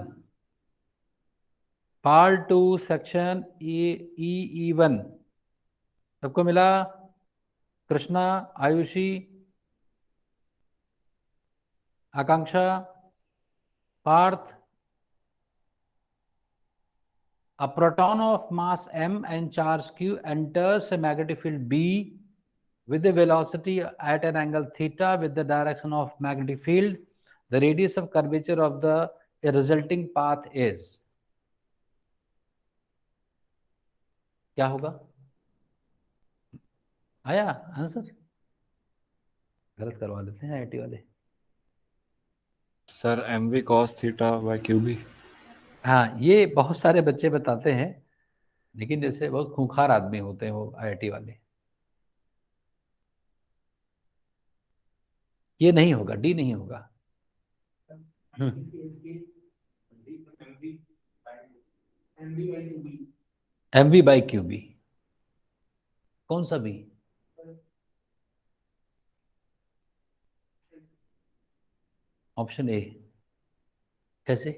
part two section E one, सबको मिला? कृष्णा, आयुषी, आकांक्षा, Partha. A proton of mass m and charge q enters a magnetic field B with a velocity at an angle theta with the direction of magnetic field. The radius of curvature of the resulting path is. क्या होगा? आया answer? गलत करवा देते हैं IIT वाले। Sir mv cos theta by q b. हाँ, ये बहुत सारे बच्चे बताते हैं, लेकिन जैसे बहुत खूंखार आदमी होते हैं वो आईआईटी वाले। ये नहीं होगा, डी नहीं होगा। mv/qb, कौन सा बी? Option A. कैसे?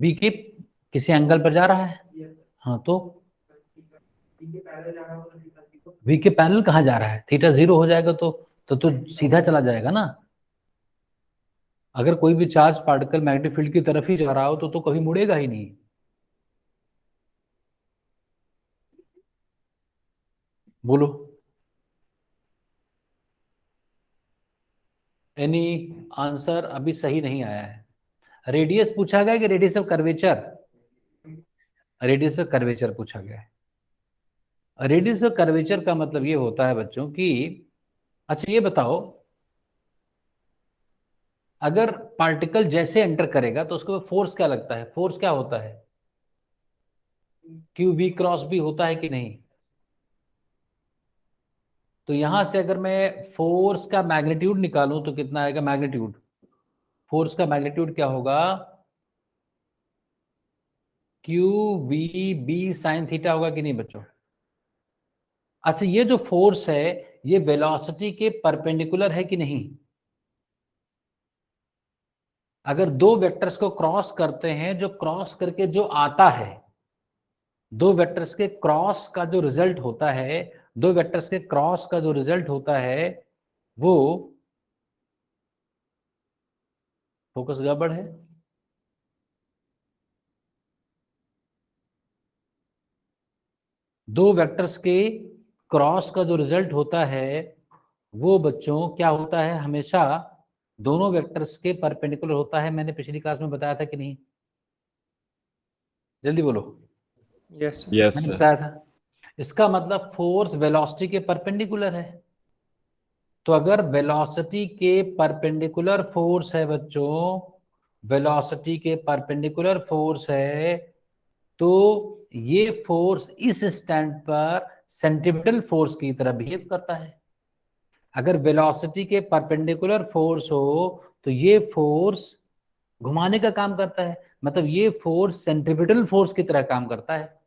बी के किसी एंगल पर जा रहा है, हाँ तो वी के पैरेलल कहाँ जा रहा है? थीटा जीरो हो जाएगा तो सीधा चला जाएगा ना। अगर कोई भी चार्ज पार्टिकल मैग्नेटिक फील्ड की तरफ ही जा रहा हो तो कभी मुड़ेगा ही नहीं। बोलो, एनी आंसर? अभी सही नहीं आया है। रेडियस पूछा गया कि radius of curvature? Radius of curvature पूछा गया है। रेडियस ऑफ कर्वेचर का मतलब ये होता है बच्चों कि, अच्छा ये बताओ, अगर पार्टिकल जैसे एंटर करेगा तो उसको फोर्स क्या लगता है? फोर्स क्या होता है? क्यू वी क्रॉस बी होता है कि नहीं? तो यहां से अगर मैं फोर्स का मैग्नीट्यूड निकालूं तो कितना आएगा मैग्नीट्यूड, फोर्स का मैग्नीट्यूड क्या होगा, q v b sine theta होगा कि नहीं बच्चों। अच्छा ये जो फोर्स है ये वेलोसिटी के परपेंडिकुलर है कि नहीं। अगर दो वेक्टर्स को क्रॉस करते हैं, जो क्रॉस करके जो आता है, दो वेक्टर्स के क्रॉस का जो रिजल्ट होता है, दो वेक्टर्स के क्रॉस का जो रिजल्ट होता है वो, फोकस गड़बड़ है, दो वेक्टर्स के क्रॉस का जो रिजल्ट होता है वो बच्चों क्या होता है, हमेशा दोनों वेक्टर्स के परपेंडिकुलर होता है। मैंने पिछली क्लास में बताया था कि नहीं, जल्दी बोलो। Yes, sir. यस मैंने सर। बताया था। इसका मतलब फोर्स वेलोसिटी के परपेंडिकुलर है। तो अगर वेलोसिटी के परपेंडिकुलर फोर्स है बच्चों, वेलोसिटी के परपेंडिकुलर फोर्स है, तो ये फोर्स इस स्टैंड पर सेंट्रीपिटल फोर्स की तरह बिहेव करता है। अगर वेलोसिटी के परपेंडिकुलर फोर्स हो तो ये फोर्स घुमाने का काम करता है, मतलब ये फोर्स सेंट्रीपिटल फोर्स की तरह काम करता है।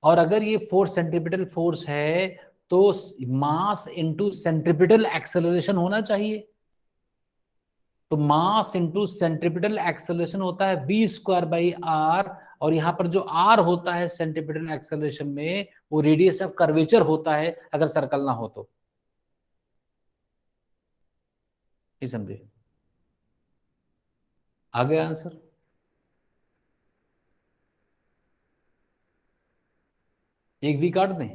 और अगर ये फोर्स सेंट्रीपिटल फोर्स है तो मास इनटू सेंट्रीपिटल एक्सेलरेशन होना चाहिए। तो मास इनटू सेंट्रीपिटल एक्सेलरेशन होता है v²/r, और यहां पर जो r होता है सेंट्रीपिटल एक्सेलरेशन में वो रेडियस ऑफ कर्वेचर होता है अगर सर्कल ना हो तो। नहीं समझे, आ गया आंसर। एक v काट दें,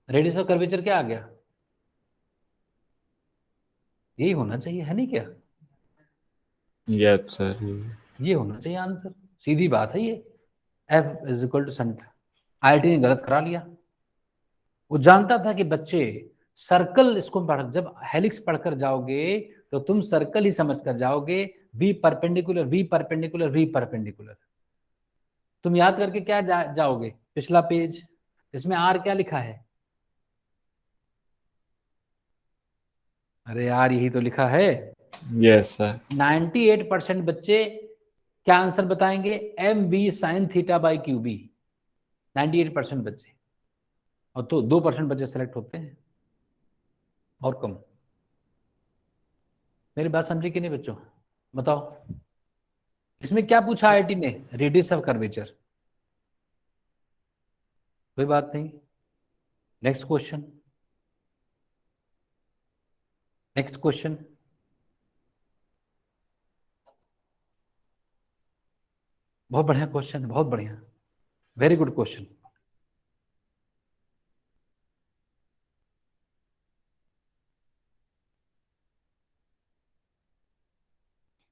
रेडियस ऑफ कर्वेचर क्या आ गया, यही होना चाहिए है नहीं क्या, यस सर। ये होना चाहिए आंसर, सीधी बात है ये। F सेंटर, IIT ने गलत करा लिया। वो जानता था कि बच्चे सर्कल इसको पढ़, जब हेलिक्स पढ़कर जाओगे तो तुम सर्कल ही समझ कर जाओगे, v perpendicular v perpendicular v perpendicular. तुम याद करके क्या जाओगे, पिछला पेज, इसमें आर क्या लिखा है, अरे यार यही तो लिखा है। Yes sir. 98% बच्चे क्या आंसर बताएंगे, m b sine theta by q b. 98% बच्चे, और तो 2% बच्चे सेलेक्ट होते हैं और कम। मेरी बात समझे कि नहीं बच्चों, बताओ। इसमें क्या पूछा आईआईटी ने, रेडियस ऑफ कर्वेचर, कोई बात नहीं। नेक्स्ट क्वेश्चन, नेक्स्ट क्वेश्चन, बहुत बढ़िया क्वेश्चन, बहुत बढ़िया, very good question.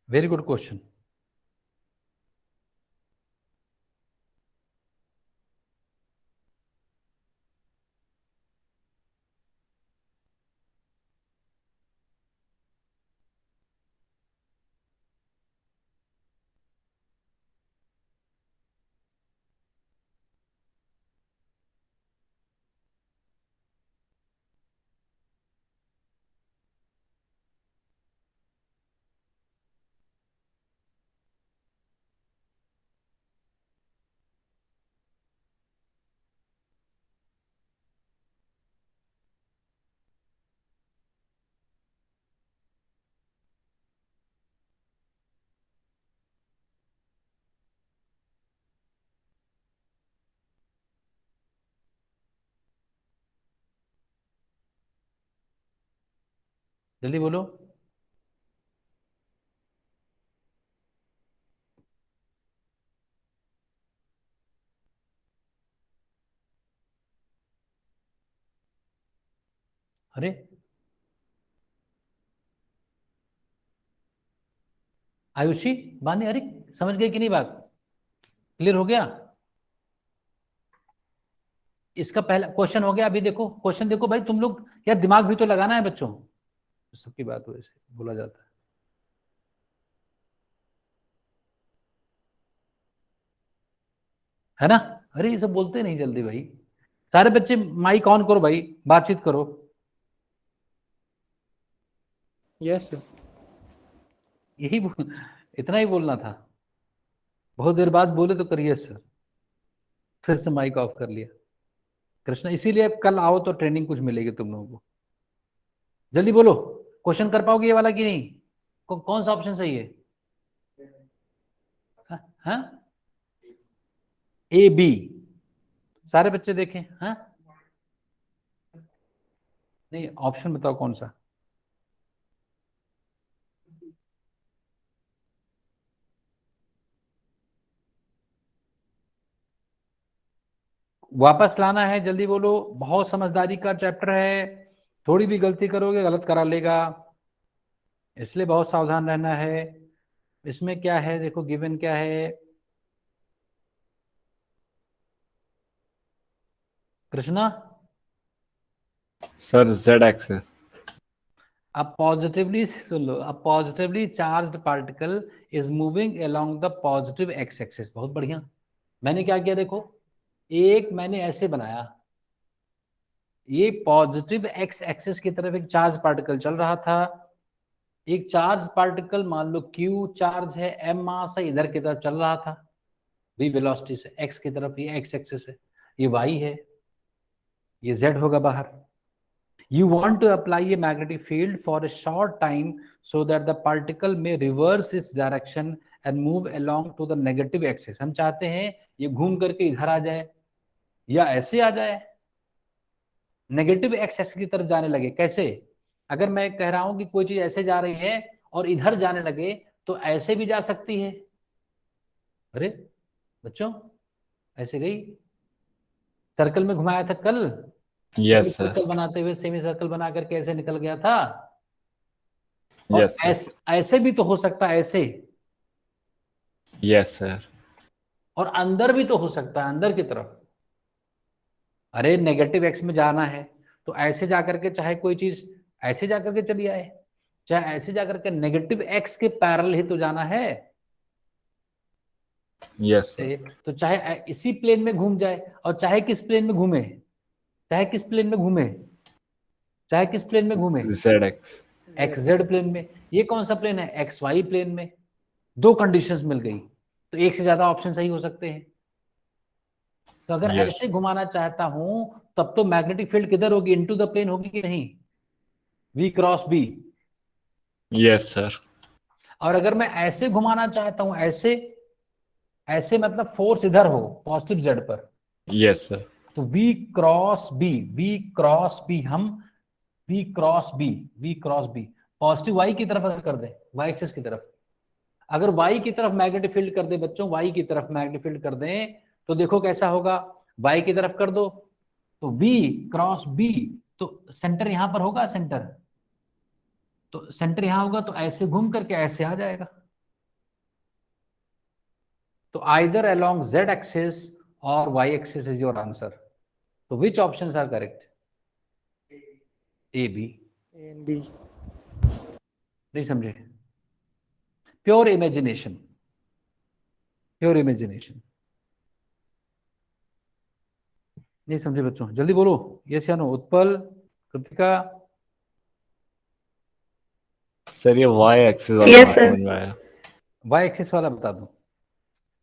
Very good question. जल्दी बोलो। अरे आयुषी, बानी, अरे समझ गए कि नहीं बात, क्लियर हो गया। इसका पहला क्वेश्चन हो गया। अभी देखो क्वेश्चन, देखो भाई तुम लोग यार दिमाग भी तो लगाना है बच्चों, सबकी बात वैसे बोला जाता है ना। अरे ये सब बोलते नहीं जल्दी भाई, सारे बच्चे माइक ऑन करो भाई, बातचीत करो। Yes sir. यही इतना ही बोलना था। बहुत देर बाद बोले तो करिए सर, फिर से माइक ऑफ कर लिया। कृष्णा, इसीलिए अब कल आओ तो ट्रेनिंग कुछ मिलेगी तुम लोगों को। जल्दी बोलो, क्वेश्चन कर पाओगे ये वाला कि नहीं? कौन सा ऑप्शन सही है? हाँ, ए बी। सारे बच्चे देखें। हाँ, नहीं, ऑप्शन बताओ कौन सा। वापस लाना है, जल्दी बोलो। बहुत समझदारी का चैप्टर है, थोड़ी भी गलती करोगे गलत करा लेगा, इसलिए बहुत सावधान रहना है। इसमें क्या है देखो, गिवन क्या है कृष्णा? Sir Z axis. अब पॉजिटिवली सुन लो, अब positively charged particle is moving along the positive X axis. बहुत बढ़िया। मैंने क्या किया देखो, एक मैंने ऐसे बनाया, ये पॉजिटिव एक्स एक्सिस की तरफ एक चार्ज पार्टिकल चल रहा था। एक चार्ज पार्टिकल मान लो क्यू चार्ज है, एम मास है, इधर की तरफ चल रहा था v वेलोसिटी से x की तरफ। ये x एक्सिस है, ये y है, ये z होगा बाहर। You want to apply a magnetic field for a short time so that the particle may reverse its direction and move along to the negative axis। हम चाहते हैं ये घूम करके इधर आ जाए या ऐसे आ जाए, नेगेटिव एक्स एक्सिस की तरफ जाने लगे। कैसे? अगर मैं कह रहा हूं कि कोई चीज ऐसे जा रही है और इधर जाने लगे तो ऐसे भी जा सकती है। अरे बच्चों, ऐसे गई, सर्कल में घुमाया था कल, सेमी यस सर। सर्कल बनाते हुए सेमी सर्कल बना करके ऐसे निकल गया था। और यस सर। ऐसे भी तो हो सकता है, ऐसे, यस सर। और अंदर भी तो हो सकता है, अंदर की तरफ। अरे नेगेटिव एक्स में जाना है तो ऐसे जाकर के, चाहे कोई चीज ऐसे जाकर के चली आए, चाहे ऐसे जाकर के नेगेटिव एक्स के पैरेलल ही तो जाना है। Yes sir. तो चाहे इसी प्लेन में घूम जाए और चाहे किस प्लेन में घूमे, चाहे किस प्लेन में घूमे, चाहे किस प्लेन में घूमे, z x. X z plane में। ये कौन सा प्लेन है? एक्स वाई प्लेन में। दो कंडीशंस मिल गई, तो एक से ज्यादा ऑप्शन सही हो सकते हैं। तो अगर Yes. ऐसे घुमाना चाहता हूं तब तो मैग्नेटिक फील्ड किधर होगी? इनटू द प्लेन होगी कि नहीं? V cross B। Yes sir. और अगर मैं ऐसे घुमाना चाहता हूं, ऐसे, ऐसे मतलब फोर्स इधर हो पॉजिटिव जेड पर, यस सर। तो V cross B, V cross B, हम V cross B, V cross B positive Y की तरफ अगर कर दें, Y एक्सिस की तरफ, अगर Y की तरफ मैग्नेटिक फील्ड कर दे बच्चों, Y की तरफ मैग्नेटिक फील्ड कर दें, तो देखो कैसा होगा। Y की तरफ कर दो तो V क्रॉस B, तो सेंटर यहां पर होगा, सेंटर, तो सेंटर यहां होगा, तो ऐसे घूम करके ऐसे आ जाएगा। तो आइदर अलोंग Z एक्सिस और Y axis is your answer. तो which options are correct? A B. A and B. नहीं समझे? Pure imagination, pure imagination. नहीं समझे बच्चों? जल्दी बोलो, यस या नो। उत्पल, कृतिका। सर ये वाई एक्सिस वाला Yes, नहीं sir. समझ में आया। वाई एक्सिस वाला बता दूं।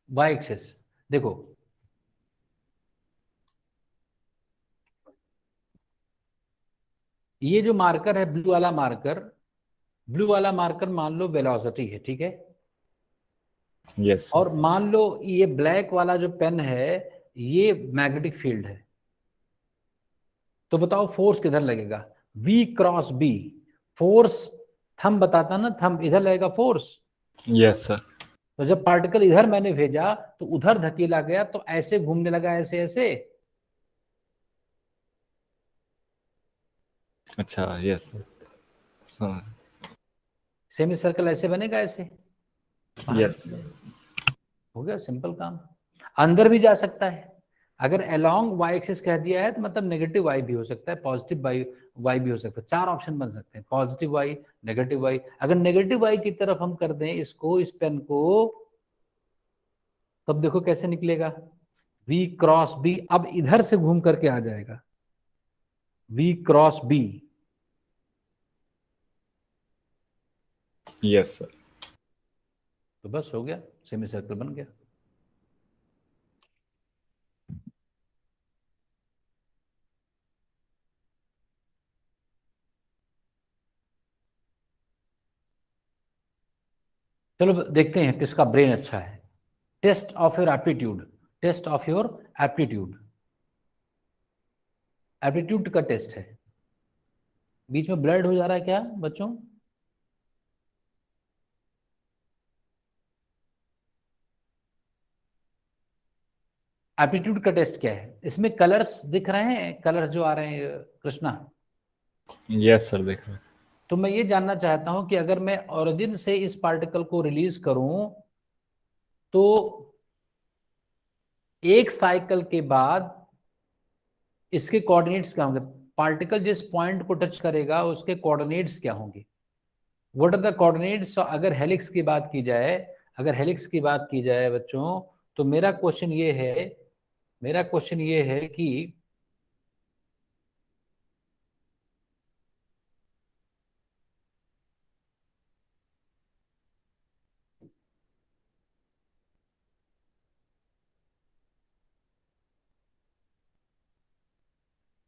वाई एक्सिस देखो, ये जो मार्कर है ब्लू वाला मार्कर, ब्लू वाला मार्कर मान लो वेलोसिटी है, ठीक है? यस और मान लो ये ब्लैक वाला जो पेन है ये मैग्नेटिक फील्ड है। तो बताओ फोर्स किधर लगेगा? V cross B। Force thumb बताता ना, थंब इधर लगेगा फोर्स। Yes sir. तो जब पार्टिकल इधर मैंने भेजा तो उधर धकेला गया, तो ऐसे घूमने लगा, ऐसे ऐसे। अच्छा यस सर। सेमी सर्कल ऐसे बनेगा, ऐसे यस। हो गया, सिंपल काम। अंदर भी जा सकता है, अगर अलोंग y एक्सिस कह दिया है तो मतलब नेगेटिव y भी हो सकता है, पॉजिटिव y भी हो सकता है। चार ऑप्शन बन सकते हैं, पॉजिटिव y, नेगेटिव y। अगर नेगेटिव y की तरफ हम कर दें इसको, इस पेन को, तब देखो कैसे निकलेगा। वी क्रॉस बी अब इधर से घूम करके आ जाएगा, v cross b. Yes sir. तो बस हो गया, सेमी सर्कल बन गया। चलो देखते हैं किसका ब्रेन अच्छा है। Test of your aptitude, test of your aptitude, aptitude का टेस्ट है। बीच में ब्लड हो जा रहा है क्या बच्चों? एप्टीट्यूड का टेस्ट क्या है? इसमें कलर्स दिख रहे हैं, कलर जो आ रहे हैं कृष्णा? यस सर, देख रहे हैं। तो मैं ये जानना चाहता हूं कि अगर मैं ओरिजिन से इस पार्टिकल को रिलीज करूं तो एक साइकिल के बाद इसके कोऑर्डिनेट्स क्या होंगे? पार्टिकल जिस पॉइंट को टच करेगा उसके कोऑर्डिनेट्स क्या होंगे? What are the coordinates? अगर हेलिक्स की बात की जाए, अगर हेलिक्स की बात की जाए बच्चों, तो मेरा क्वेश्चन ये है कि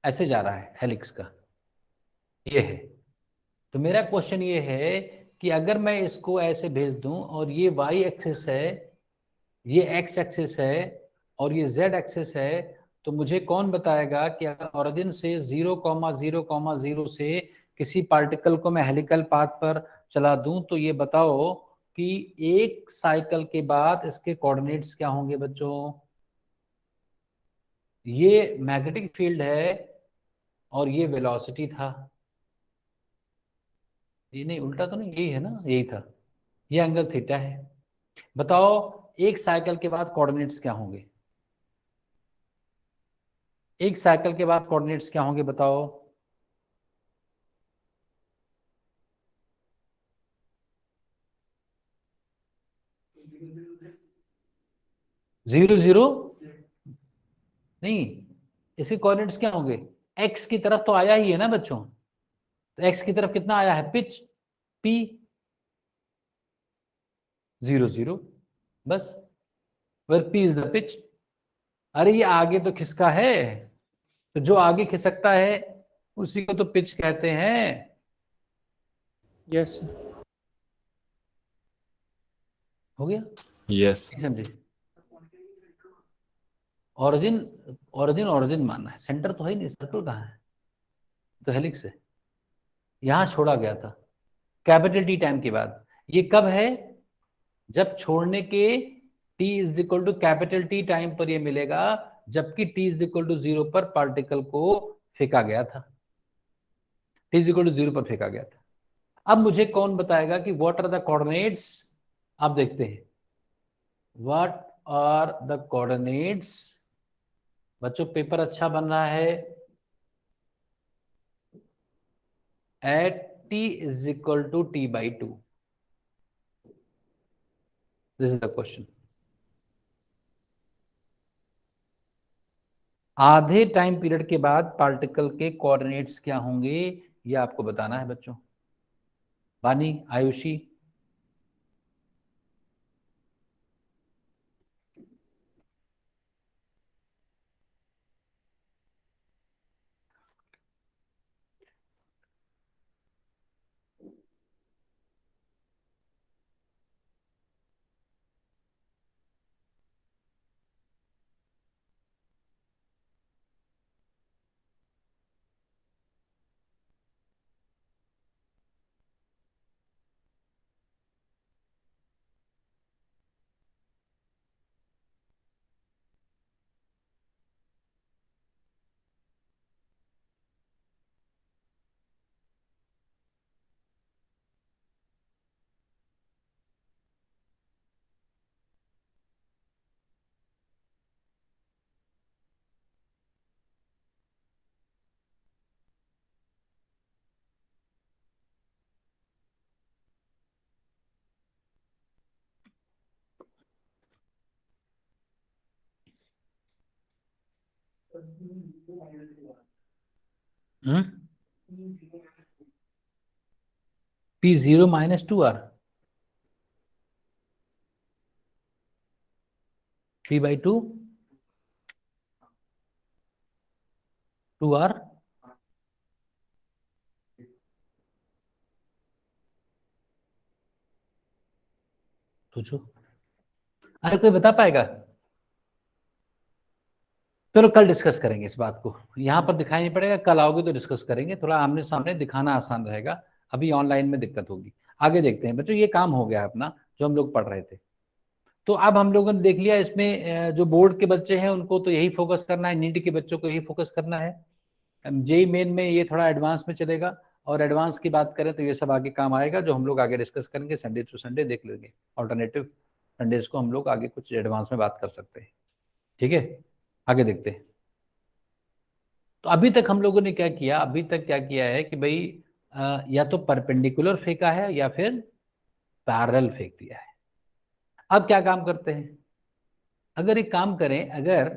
ऐसे जा रहा है हेलिक्स का, ये है। तो मेरा क्वेश्चन ये है कि अगर मैं इसको ऐसे भेज दूं और ये वाई एक्सिस है, ये एक्स एक्सिस है और ये जेड एक्सिस है, तो मुझे कौन बताएगा कि अगर ओरिजिन से 0,0,0 से किसी पार्टिकल को मैं हेलिकल पाथ पर चला दूं तो ये बताओ कि एक साइकिल के बाद इसके कोऑर्डिनेट्स क्या होंगे बच्चों? ये मैग्नेटिक फील्ड है और ये वेलोसिटी था। ये नहीं, उल्टा तो नहीं, यही है ना, यही था। ये एंगल थीटा है। बताओ एक साइकिल के बाद कोऑर्डिनेट्स क्या होंगे? एक साइकिल के बाद कोऑर्डिनेट्स क्या होंगे बताओ? 0,0 नहीं, इसके कोऑर्डिनेट्स क्या होंगे? एक्स की तरफ तो आया ही है ना बच्चों, तो एक्स की तरफ कितना आया है? पिच पी 0,0, बस। Where p is the pitch. अरे ये आगे तो खिसका है, तो जो आगे खिसकता है उसी को तो पिच कहते हैं। यस हो गया? यस। नहीं समझे? ओरिजिन, ओरिजिन मानना है, सेंटर तो है ही नहीं, सर्कल कहाँ है? तो हेलिक्स है, यहां छोड़ा गया था कैपिटल टी टाइम के बाद। ये कब है? जब छोड़ने के t is equal to capital t time पर ये मिलेगा, जबकि t इज इक्वल टू 0 पर पार्टिकल को फेंका गया था, t इज इक्वल टू 0 पर फेंका गया था। अब मुझे कौन बताएगा कि व्हाट आर द कोऑर्डिनेट्स? आप देखते हैं, व्हाट आर द कोऑर्डिनेट्स। बच्चों पेपर अच्छा बन रहा है। At t is equal to t/2, this is the question. आधे टाइम पीरियड के बाद पार्टिकल के कोऑर्डिनेट्स क्या होंगे, ये आपको बताना है बच्चों। बानी, Ayushi, P0 minus 2R, P/2 2R, सोचो। अरे कोई बता पाएगा? चलो कल डिस्कस करेंगे इस बात को, यहाँ पर दिखाई नहीं पड़ेगा, कल आओगे तो डिस्कस करेंगे, थोड़ा आमने सामने दिखाना आसान रहेगा, अभी ऑनलाइन में दिक्कत होगी। आगे देखते हैं बच्चों, ये काम हो गया अपना जो हम लोग पढ़ रहे थे। तो अब हम लोगों ने देख लिया इसमें जो बोर्ड के बच्चे हैं उनको तो यही फोकस करना है, नीट के बच्चों को यही फोकस करना है। जेई मेन में ये थोड़ा एडवांस में चलेगा, और एडवांस की बात करें तो ये सब आगे काम आएगा, जो हम लोग आगे डिस्कस करेंगे, संडे टू संडे देख लेंगे, ऑल्टरनेटिव संडेज को हम लोग आगे कुछ एडवांस में बात कर सकते हैं। ठीक है, आगे देखते हैं। तो अभी तक हम लोगों ने क्या किया, अभी तक क्या किया है कि भाई या तो परपेंडिकुलर फेंका है या फिर पैरेलल फेंक दिया है। अब क्या काम करते हैं, अगर एक काम करें, अगर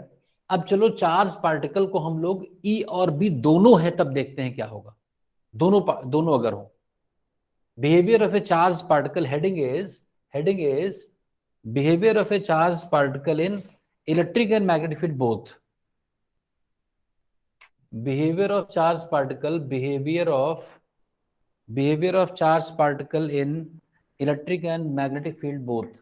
अब चलो चार्ज पार्टिकल को हम लोग ई और बी दोनों है तब देखते हैं क्या होगा। दोनों अगर हो, behaviour of A charge particle, heading is behaviour of A charge particle in electric and magnetic field both. behavior of charged particle behavior of charged particle in electric and magnetic field both.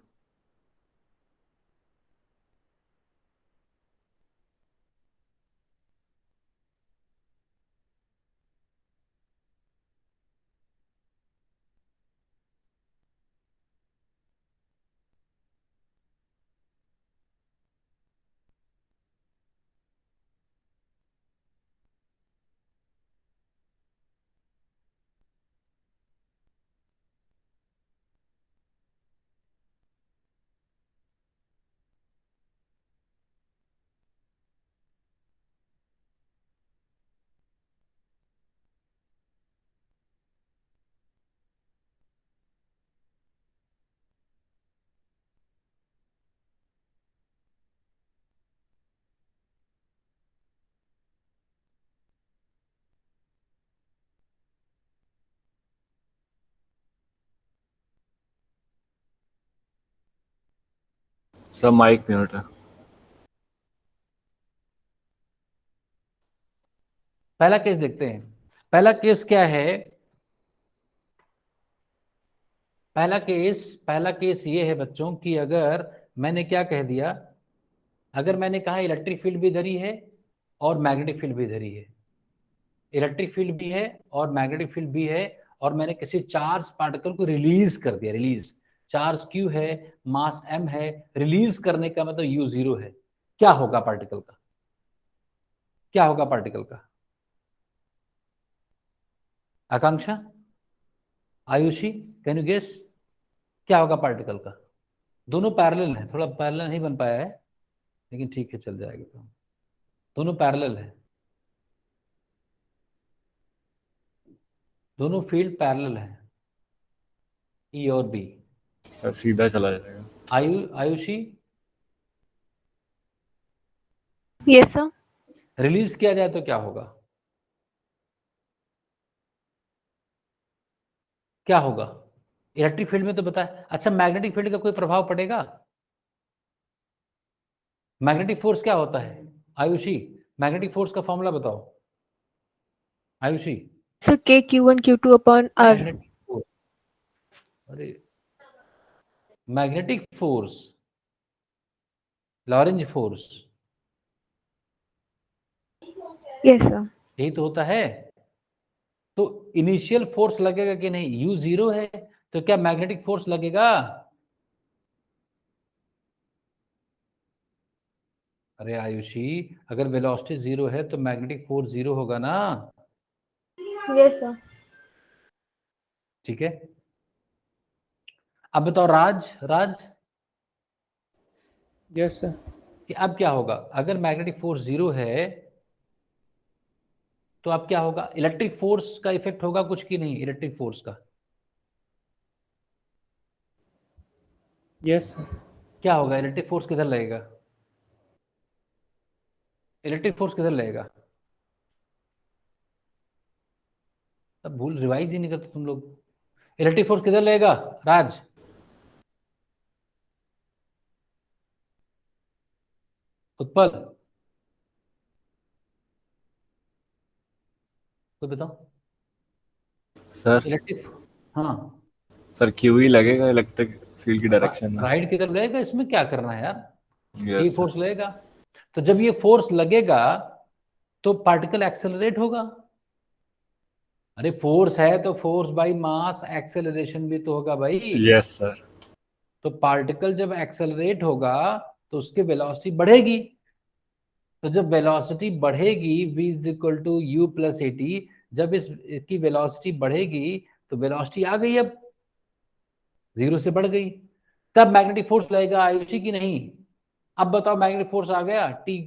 Sir mic mute है। पहला case देखते हैं। पहला case क्या है, पहला case ये है बच्चों कि अगर मैंने क्या कह दिया, अगर मैंने कहा इलेक्ट्रिक फील्ड भी धरी है और मैग्नेटिक फील्ड भी धरी है, इलेक्ट्रिक फील्ड भी है और मैग्नेटिक फील्ड भी है, और मैंने किसी चार्ज पार्टिकल को रिलीज कर दिया, रिलीज, चार्ज क्यू है, मास m है, रिलीज करने का मतलब u0 है, क्या होगा पार्टिकल का, क्या होगा पार्टिकल का? आकांक्षा, आयुषी, कैन यू गेस क्या होगा पार्टिकल का? दोनों पैरेलल है, थोड़ा पैरेलल नहीं बन पाया है लेकिन ठीक है चल जाएगा, तो दोनों पैरेलल है, दोनों फील्ड पैरेलल है, ई और बी। सर सीधा चला जाएगा। Ayushi, yes sir. रिलीज किया जाए तो क्या होगा, क्या होगा? इलेक्ट्रिक फील्ड में तो बताया। अच्छा, मैग्नेटिक फील्ड का कोई प्रभाव पड़ेगा? मैग्नेटिक फोर्स क्या होता है आयुषी? मैग्नेटिक फोर्स का फॉर्मूला बताओ Ayushi. Sir K(Q1 Q2 upon R). Magnetic force, अरे magnetic force, Lorentz force, yes sir. यही तो होता है। तो इनिशियल फोर्स लगेगा कि नहीं, u0 है तो क्या मैग्नेटिक फोर्स लगेगा? अरे आयुषी, अगर वेलोसिटी 0 है तो मैग्नेटिक फोर्स 0 होगा ना? Yes sir. ठीक है, अब बताओ राज यस सर। कि अब क्या होगा अगर मैग्नेटिक फोर्स 0 है, तो अब क्या होगा? इलेक्ट्रिक फोर्स का इफेक्ट होगा कुछ की नहीं, इलेक्ट्रिक फोर्स का यस सर। क्या होगा? इलेक्ट्रिक फोर्स किधर लगेगा? इलेक्ट्रिक फोर्स किधर लगेगा? तब भूल रिवाइज ही नहीं करते तुम लोग। इलेक्ट्रिक फोर्स किधर लगेगा राज? उत्पल तो बताओ। सर इलेक्ट्रिक, हाँ सर क्यू ही लगेगा इलेक्ट्रिक फील्ड की डायरेक्शन में। राइट किधर लगेगा? इसमें क्या करना है यार, ये यस फोर्स लगेगा। तो जब ये फोर्स लगेगा तो पार्टिकल एक्सेलरेट होगा। अरे फोर्स है तो फोर्स बाय मास एक्सेलरेशन भी तो होगा भाई। Yes sir. तो पार्टिकल जब एक्सेलरेट होगा तो उसकी वेलोसिटी बढ़ेगी। तो जब वेलोसिटी बढ़ेगी v is equal to u plus a t, जब इसकी वेलोसिटी बढ़ेगी तो वेलोसिटी आ गई, अब 0 से बढ़ गई, तब मैग्नेटिक फोर्स लगेगा आयुषी की नहीं। अब बताओ मैग्नेटिक फोर्स आ गया टी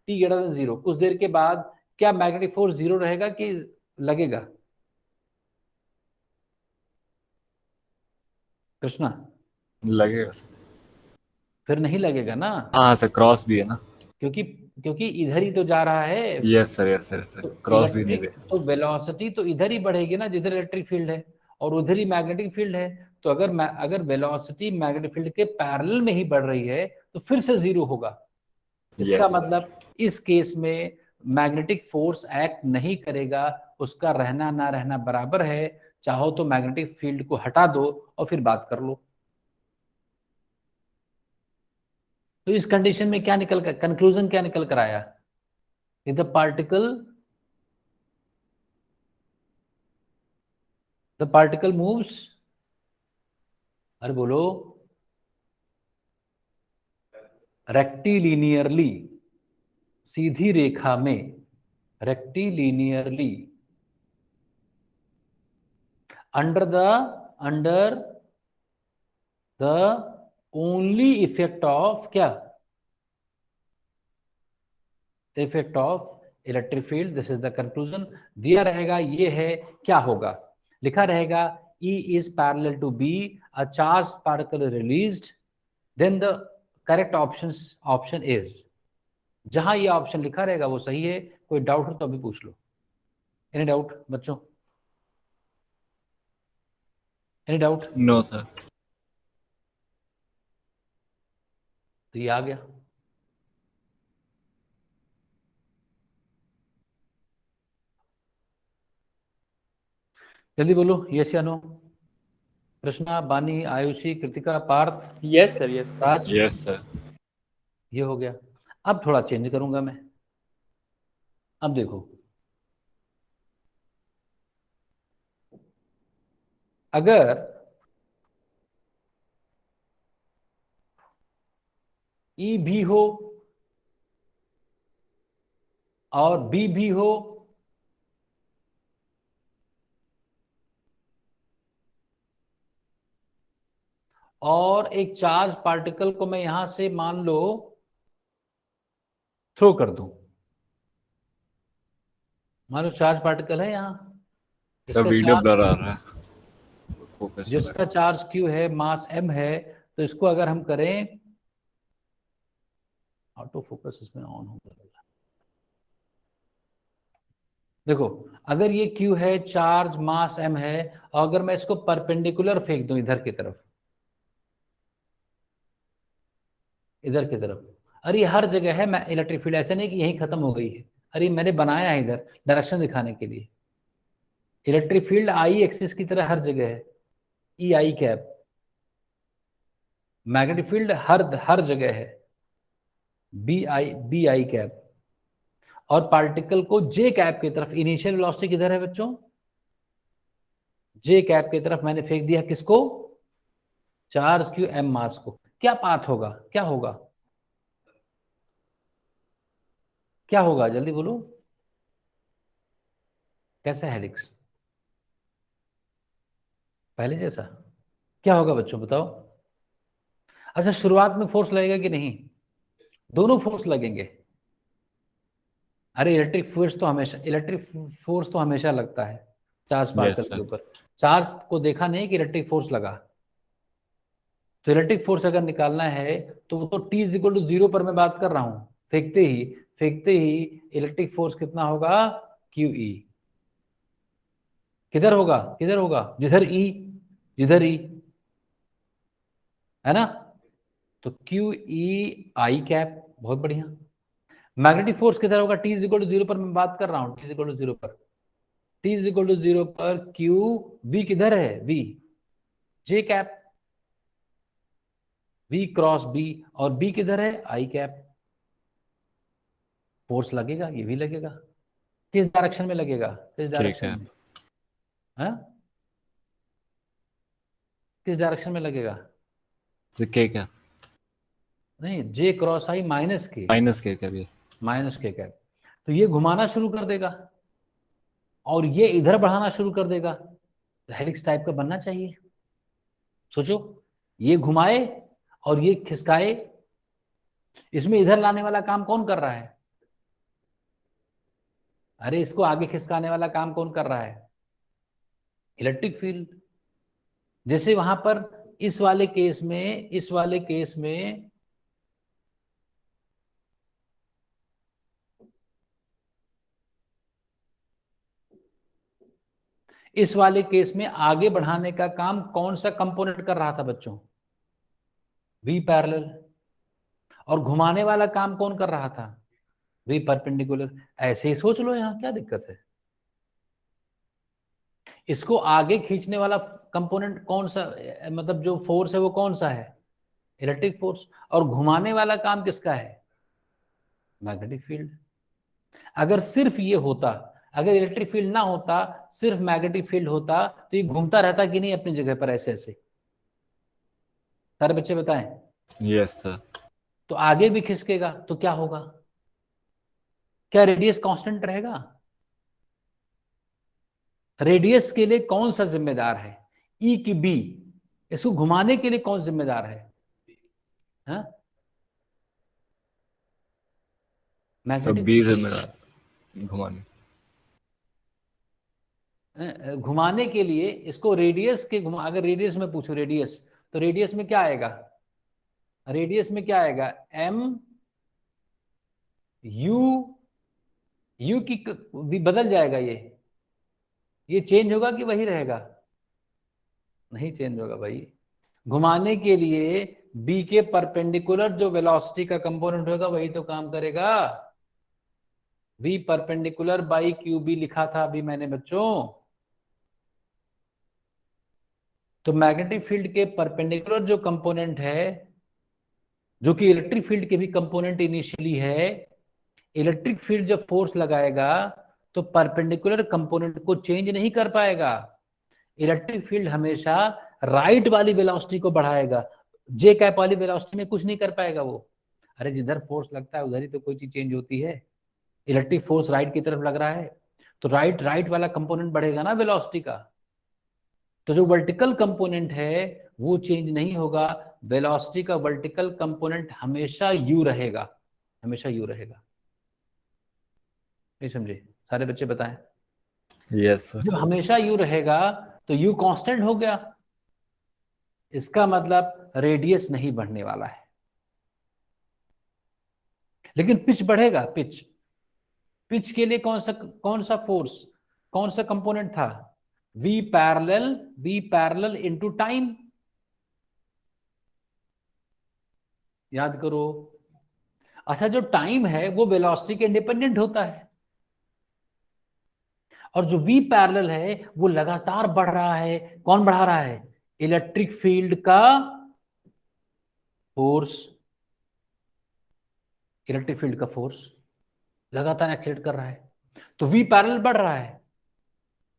ग्रेटर देन 0, कुछ देर के बाद क्या मैग्नेटिक फोर्स 0 रहेगा कि लगेगा? कृष्णा, लगेगा सर। फिर नहीं लगेगा ना, हाँ सर, क्रॉस भी है ना। क्योंकि क्योंकि इधर ही तो जा रहा है। Yes sir, yes sir, yes sir, तो क्रॉस भी नहीं इलेक्ट्रिक, दे। तो वेलोसिटी तो इधर ही बढ़ेगी ना जिधर इलेक्ट्रिक फील्ड है, और उधर ही मैग्नेटिक फील्ड है। तो अगर वेलोसिटी मैग्नेटिक फील्ड के पैरेलल में ही बढ़ रही है तो फिर से 0 होगा। इसका यस मतलब इस केस में मैग्नेटिक फोर्स एक्ट नहीं करेगा, उसका रहना ना रहना बराबर है। चाहो तो मैग्नेटिक फील्ड को हटा दो और फिर बात कर लो। तो इस कंडीशन में क्या निकल कर, कंक्लूजन क्या निकल कर आया? The particle, the particle moves, अरे बोलो, रेक्टिलिनियरली, सीधी रेखा में, rectilinearly, under the only effect of क्या? Effect of electric field. This is the conclusion. दिया रहेगा ये है, क्या होगा? लिखा रहेगा E is parallel to B, a charged particle is released, then the correct option is, जहां ये ऑप्शन लिखा रहेगा वो सही है। कोई डाउट हो तो अभी पूछ लो। एनी डाउट बच्चों? Any doubt? No sir. तो ये आ गया। जल्दी बोलो, यस या no? Krishna, Bani, Ayushi, Kritika, Parth, yes sir, yes. Raj, yes sir. ये हो गया। अब थोड़ा चेंज करूंगा मैं। अब देखो, अगर E भी हो और B भी हो, और एक चार्ज पार्टिकल को मैं यहां से मान लो थ्रो कर दूं, मान लो चार्ज पार्टिकल है यहां, सर वीडियो ब्लर आ रहा है, फोकस में जिसका चार्ज Q है, मास M है। तो इसको अगर हम करें, ऑटो फोकस इसमें ऑन हो जाएगा। देखो, अगर ये Q है, चार्ज मास M है, और अगर मैं इसको परपेंडिकुलर फेंक दूं इधर की तरफ, इधर की तरफ, अरे ये हर जगह है। मैं इलेक्ट्रिक फील्ड ऐसे नहीं कि यही खत्म हो गई है, अरे मैंने बनाया है इधर डायरेक्शन दिखाने के लिए। इलेक्ट्रिक फील्ड आई एक्सिस की तरह हर जगह है, ई आई कैप। मैग्नेटिक फील्ड हर जगह है, बी आई कैप। और पार्टिकल को जे कैप की तरफ, इनिशियल वेलोसिटी किधर है बच्चों? जे कैप की तरफ मैंने फेंक दिया, किसको? चार्ज Q M मास को। क्या पाथ होगा, क्या होगा, क्या होगा? जल्दी बोलो, कैसा हेलिक्स? पहले जैसा? क्या होगा बच्चों बताओ? अच्छा, शुरुआत में फोर्स लगेगा कि नहीं? दोनों फोर्स लगेंगे। अरे इलेक्ट्रिक फोर्स तो हमेशा लगता है चार्ज पार्टिकल यस के सर। ऊपर। चार्ज को देखा नहीं कि इलेक्ट्रिक फोर्स लगा। तो इलेक्ट्रिक फोर्स अगर निकालना है तो वो तो T इज इक्वल टू 0 पर मैं बात कर रहा हूं, फेंकते ही फेंकते ही इलेक्ट्रिक फोर्स कितना होगा, QE। किधर होगा, किधर होगा, जिधर E, जिधर E है ना, तो QE I कैप, बहुत बढ़िया। मैग्नेटिक फोर्स किधर होगा, T इज इक्वल टू 0 पर मैं बात कर रहा हूं, T इज इक्वल टू 0 पर, T इज इक्वल टू 0 पर Q, V किधर है, V, J cap, V cross B, और B किधर है, I कैप। फोर्स लगेगा, ये भी लगेगा, किस डायरेक्शन में लगेगा, किस डायरेक्शन है। में, हाँ किस डायरेक्शन में लगेगा, तो के क्या, नहीं, J क्रॉस I माइनस के, माइनस के क्या भी, माइनस के कैप। तो ये घुमाना शुरू कर देगा और ये इधर बढ़ाना शुरू कर देगा, तो हेलिक्स टाइप का बनना चाहिए। सोचो, ये घुमाए और ये खिसकाए, इसमें इधर लाने वाला काम कौन कर रहा है, अरे इसको आगे खिसकाने वाला काम कौन कर रहा है, इलेक्ट्रिक फील्ड। जैसे वहां पर इस वाले केस में, इस वाले केस में इस वाले केस में आगे बढ़ाने का काम कौन सा कंपोनेंट कर रहा था बच्चों, V पैरेलल, और घुमाने वाला काम कौन कर रहा था, V परपेंडिकुलर। ऐसे ही सोच लो, यहां क्या दिक्कत है, इसको आगे खींचने वाला कंपोनेंट कौन सा, मतलब जो फोर्स है वो कौन सा है, इलेक्ट्रिक फोर्स, और घुमाने वाला काम किसका है, मैग्नेटिक फील्ड। अगर सिर्फ ये होता, अगर इलेक्ट्रिक फील्ड ना होता, सिर्फ मैग्नेटिक फील्ड होता, तो ये घूमता रहता कि नहीं अपनी जगह पर ऐसे ऐसे, सारे बच्चे बताएं। Yes sir. तो आगे भी खिसकेगा तो क्या होगा, क्या रेडियस कांस्टेंट रहेगा, रेडियस के लिए कौन सा जिम्मेदार है, E की B, इसको घुमाने के लिए कौन जिम्मेदार है, हाँ? सब मैग्नेटिक 20 जिम्मेदार घुमाने, घुमाने के लिए इसको रेडियस के घुमा, अगर रेडियस में पूछो रेडियस, तो रेडियस में क्या आएगा, रेडियस में क्या आएगा, M U, U की भी बदल जाएगा, ये चेंज होगा कि वही रहेगा, नहीं चेंज होगा भाई। घुमाने के लिए B के परपेंडिकुलर जो वेलोसिटी का कंपोनेंट होगा वही तो काम करेगा, V परपेंडिकुलर बाई QB लिखा था अभी मैंने बच्चों। तो मैग्नेटिक फील्ड के परपेंडिकुलर जो कंपोनेंट है, जो कि इलेक्ट्रिक फील्ड के भी कंपोनेंट इनिशियली है, इलेक्ट्रिक फील्ड जब फोर्स लगाएगा तो परपेंडिकुलर कंपोनेंट को चेंज नहीं कर पाएगा, इलेक्ट्रिक फील्ड हमेशा राइट वाली वेलोसिटी को बढ़ाएगा, जे कैप वाली वेलोसिटी में कुछ नहीं कर पाएगा वो। अरे जिधर फोर्स लगता है उधर ही तो कोई चीज चेंज होती है, इलेक्ट्रिक फोर्स राइट की तरफ लग रहा है तो राइट राइट वाला कंपोनेंट बढ़ेगा ना वेलोसिटी का, तो जो वर्टिकल कंपोनेंट है वो चेंज नहीं होगा, वेलोसिटी का वर्टिकल कंपोनेंट हमेशा यू रहेगा, हमेशा यू रहेगा। नहीं समझे सारे बच्चे, बताएं। Yes sir. जब हमेशा यू रहेगा तो यू कांस्टेंट हो गया, इसका मतलब रेडियस नहीं बढ़ने वाला है, लेकिन पिच बढ़ेगा, पिच, पिच के लिए कौन सा फोर्स, कौन सा कंपोनेंट था, V पैरेलल इनटू टाइम, याद करो। अच्छा जो टाइम है वो वेलोसिटी के इंडिपेंडेंट होता है, और जो V पैरेलल है वो लगातार बढ़ रहा है, कौन बढ़ा रहा है, इलेक्ट्रिक फील्ड का फोर्स, इलेक्ट्रिक फील्ड का फोर्स लगातार एक्सीलरेट कर रहा है, तो V पैरेलल बढ़ रहा है,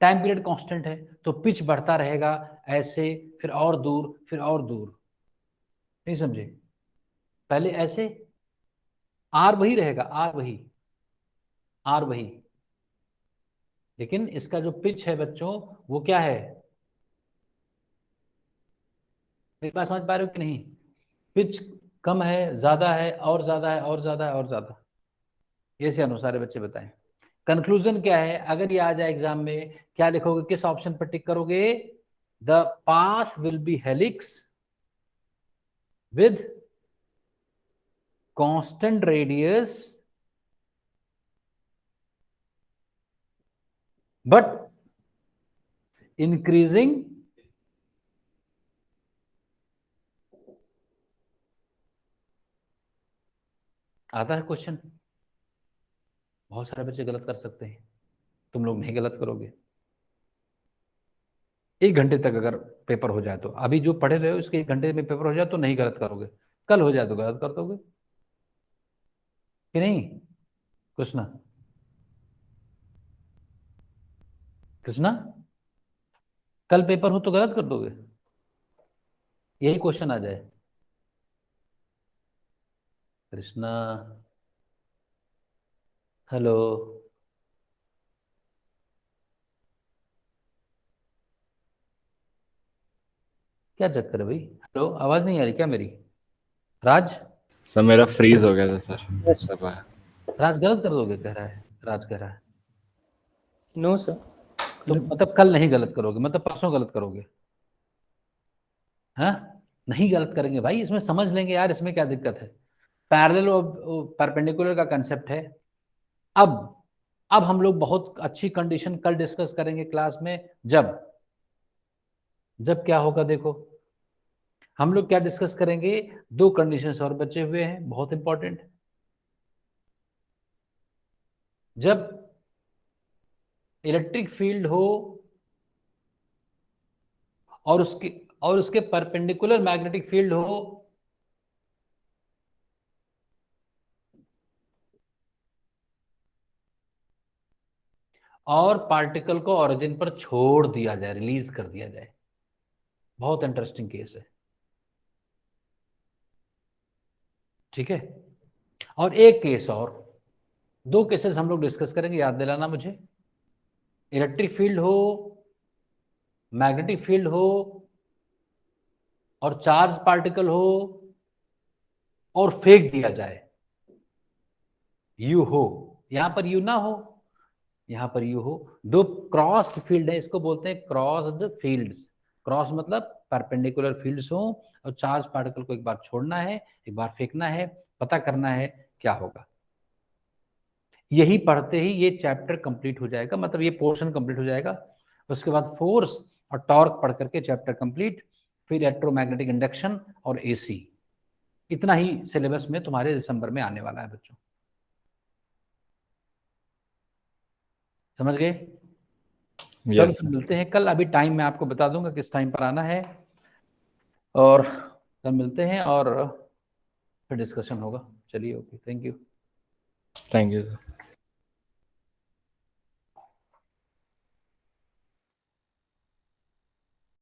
टाइम पीरियड कांस्टेंट है, तो पिच बढ़ता रहेगा ऐसे, फिर और दूर, फिर और दूर। नहीं समझे, पहले ऐसे, आर वही रहेगा, आर वही, लेकिन इसका जो पिच है बच्चों वो क्या है, मेरी बात समझ पा रहे हो कि नहीं, पिच कम है, ज्यादा है, और ज्यादा है, और ज्यादा है, और ज्यादा, ये से अनुसार बच्चे बताएं। कंक्लूजन क्या है, अगर ये आ जाए एग्जाम में क्या लिखोगे, किस ऑप्शन पर टिक करोगे, the path will be helix with constant radius but increasing आता है क्वेश्चन, बहुत सारे बच्चे गलत कर सकते हैं, तुम लोग नहीं गलत करोगे। 1 घंटे तक अगर पेपर हो जाए तो, अभी जो पढ़े रहे हो इसके 1 घंटे में पेपर हो जाए तो नहीं गलत करोगे, कल हो जाए तो गलत कर दोगे कि नहीं कृष्णा? कृष्णा, कल पेपर हो तो गलत कर दोगे, यही क्वेश्चन आ जाए। कृष्णा, हेलो, क्या चक्कर है भाई? हेलो, आवाज नहीं आ रही क्या मेरी? राज, सर मेरा फ्रीज हो गया था सर, सब आया। राज गलत कर दोगे कह रहा है, राज कह रहा है। No sir. तो मतलब कल नहीं गलत करोगे, मतलब परसों गलत करोगे? हाँ, नहीं गलत करेंगे भाई, इसमें समझ लेंगे यार, इसमें क्या दिक्कत है? पैरेलल और परपेंडिकुलर का कंसेप्ट है। अब हम लोग बहुत अच्छी कंडीशन कल डिस्कस करेंगे क्लास में, जब जब क्या होगा देखो, हम लोग क्या डिस्कस करेंगे, 2 कंडीशंस और बचे हुए हैं बहुत इंपॉर्टेंट। जब इलेक्ट्रिक फील्ड हो और उसके परपेंडिकुलर मैग्नेटिक फील्ड हो, और पार्टिकल को ओरिजिन पर छोड़ दिया जाए, रिलीज कर दिया जाए। बहुत इंटरेस्टिंग केस है, ठीक है। और एक केस और, 2 केसेस हम लोग डिस्कस करेंगे, याद दिलाना मुझे। इलेक्ट्रिक फील्ड हो, मैग्नेटिक फील्ड हो, और चार्ज पार्टिकल हो और फेंक दिया जाए, यू हो, यहां पर यू ना हो, यहां पर यू हो। 2 क्रॉस्ड फील्ड है, इसको बोलते हैं क्रॉस्ड फील्ड्स। क्रॉस मतलब परपेंडिकुलर फील्ड्स हो और चार्ज पार्टिकल को एक बार छोड़ना है, एक बार फेंकना है, पता करना है क्या होगा। यही पढ़ते ही ये चैप्टर कंप्लीट हो जाएगा, मतलब ये पोर्शन कंप्लीट हो जाएगा। उसके बाद फोर्स और टॉर्क पढ़ करके चैप्टर कंप्लीट, फिर इलेक्ट्रोमैग्नेटिक इंडक्शन और एसी। इतना ही सिलेबस में तुम्हारे दिसंबर में आने वाला है बच्चों, समझ गए? चलो यस फिर मिलते हैं कल, अभी टाइम मैं आपको बता दूंगा किस टाइम पर आना है, और कल मिलते हैं और फिर डिस्कशन होगा। चलिए, okay, thank you. Thank you.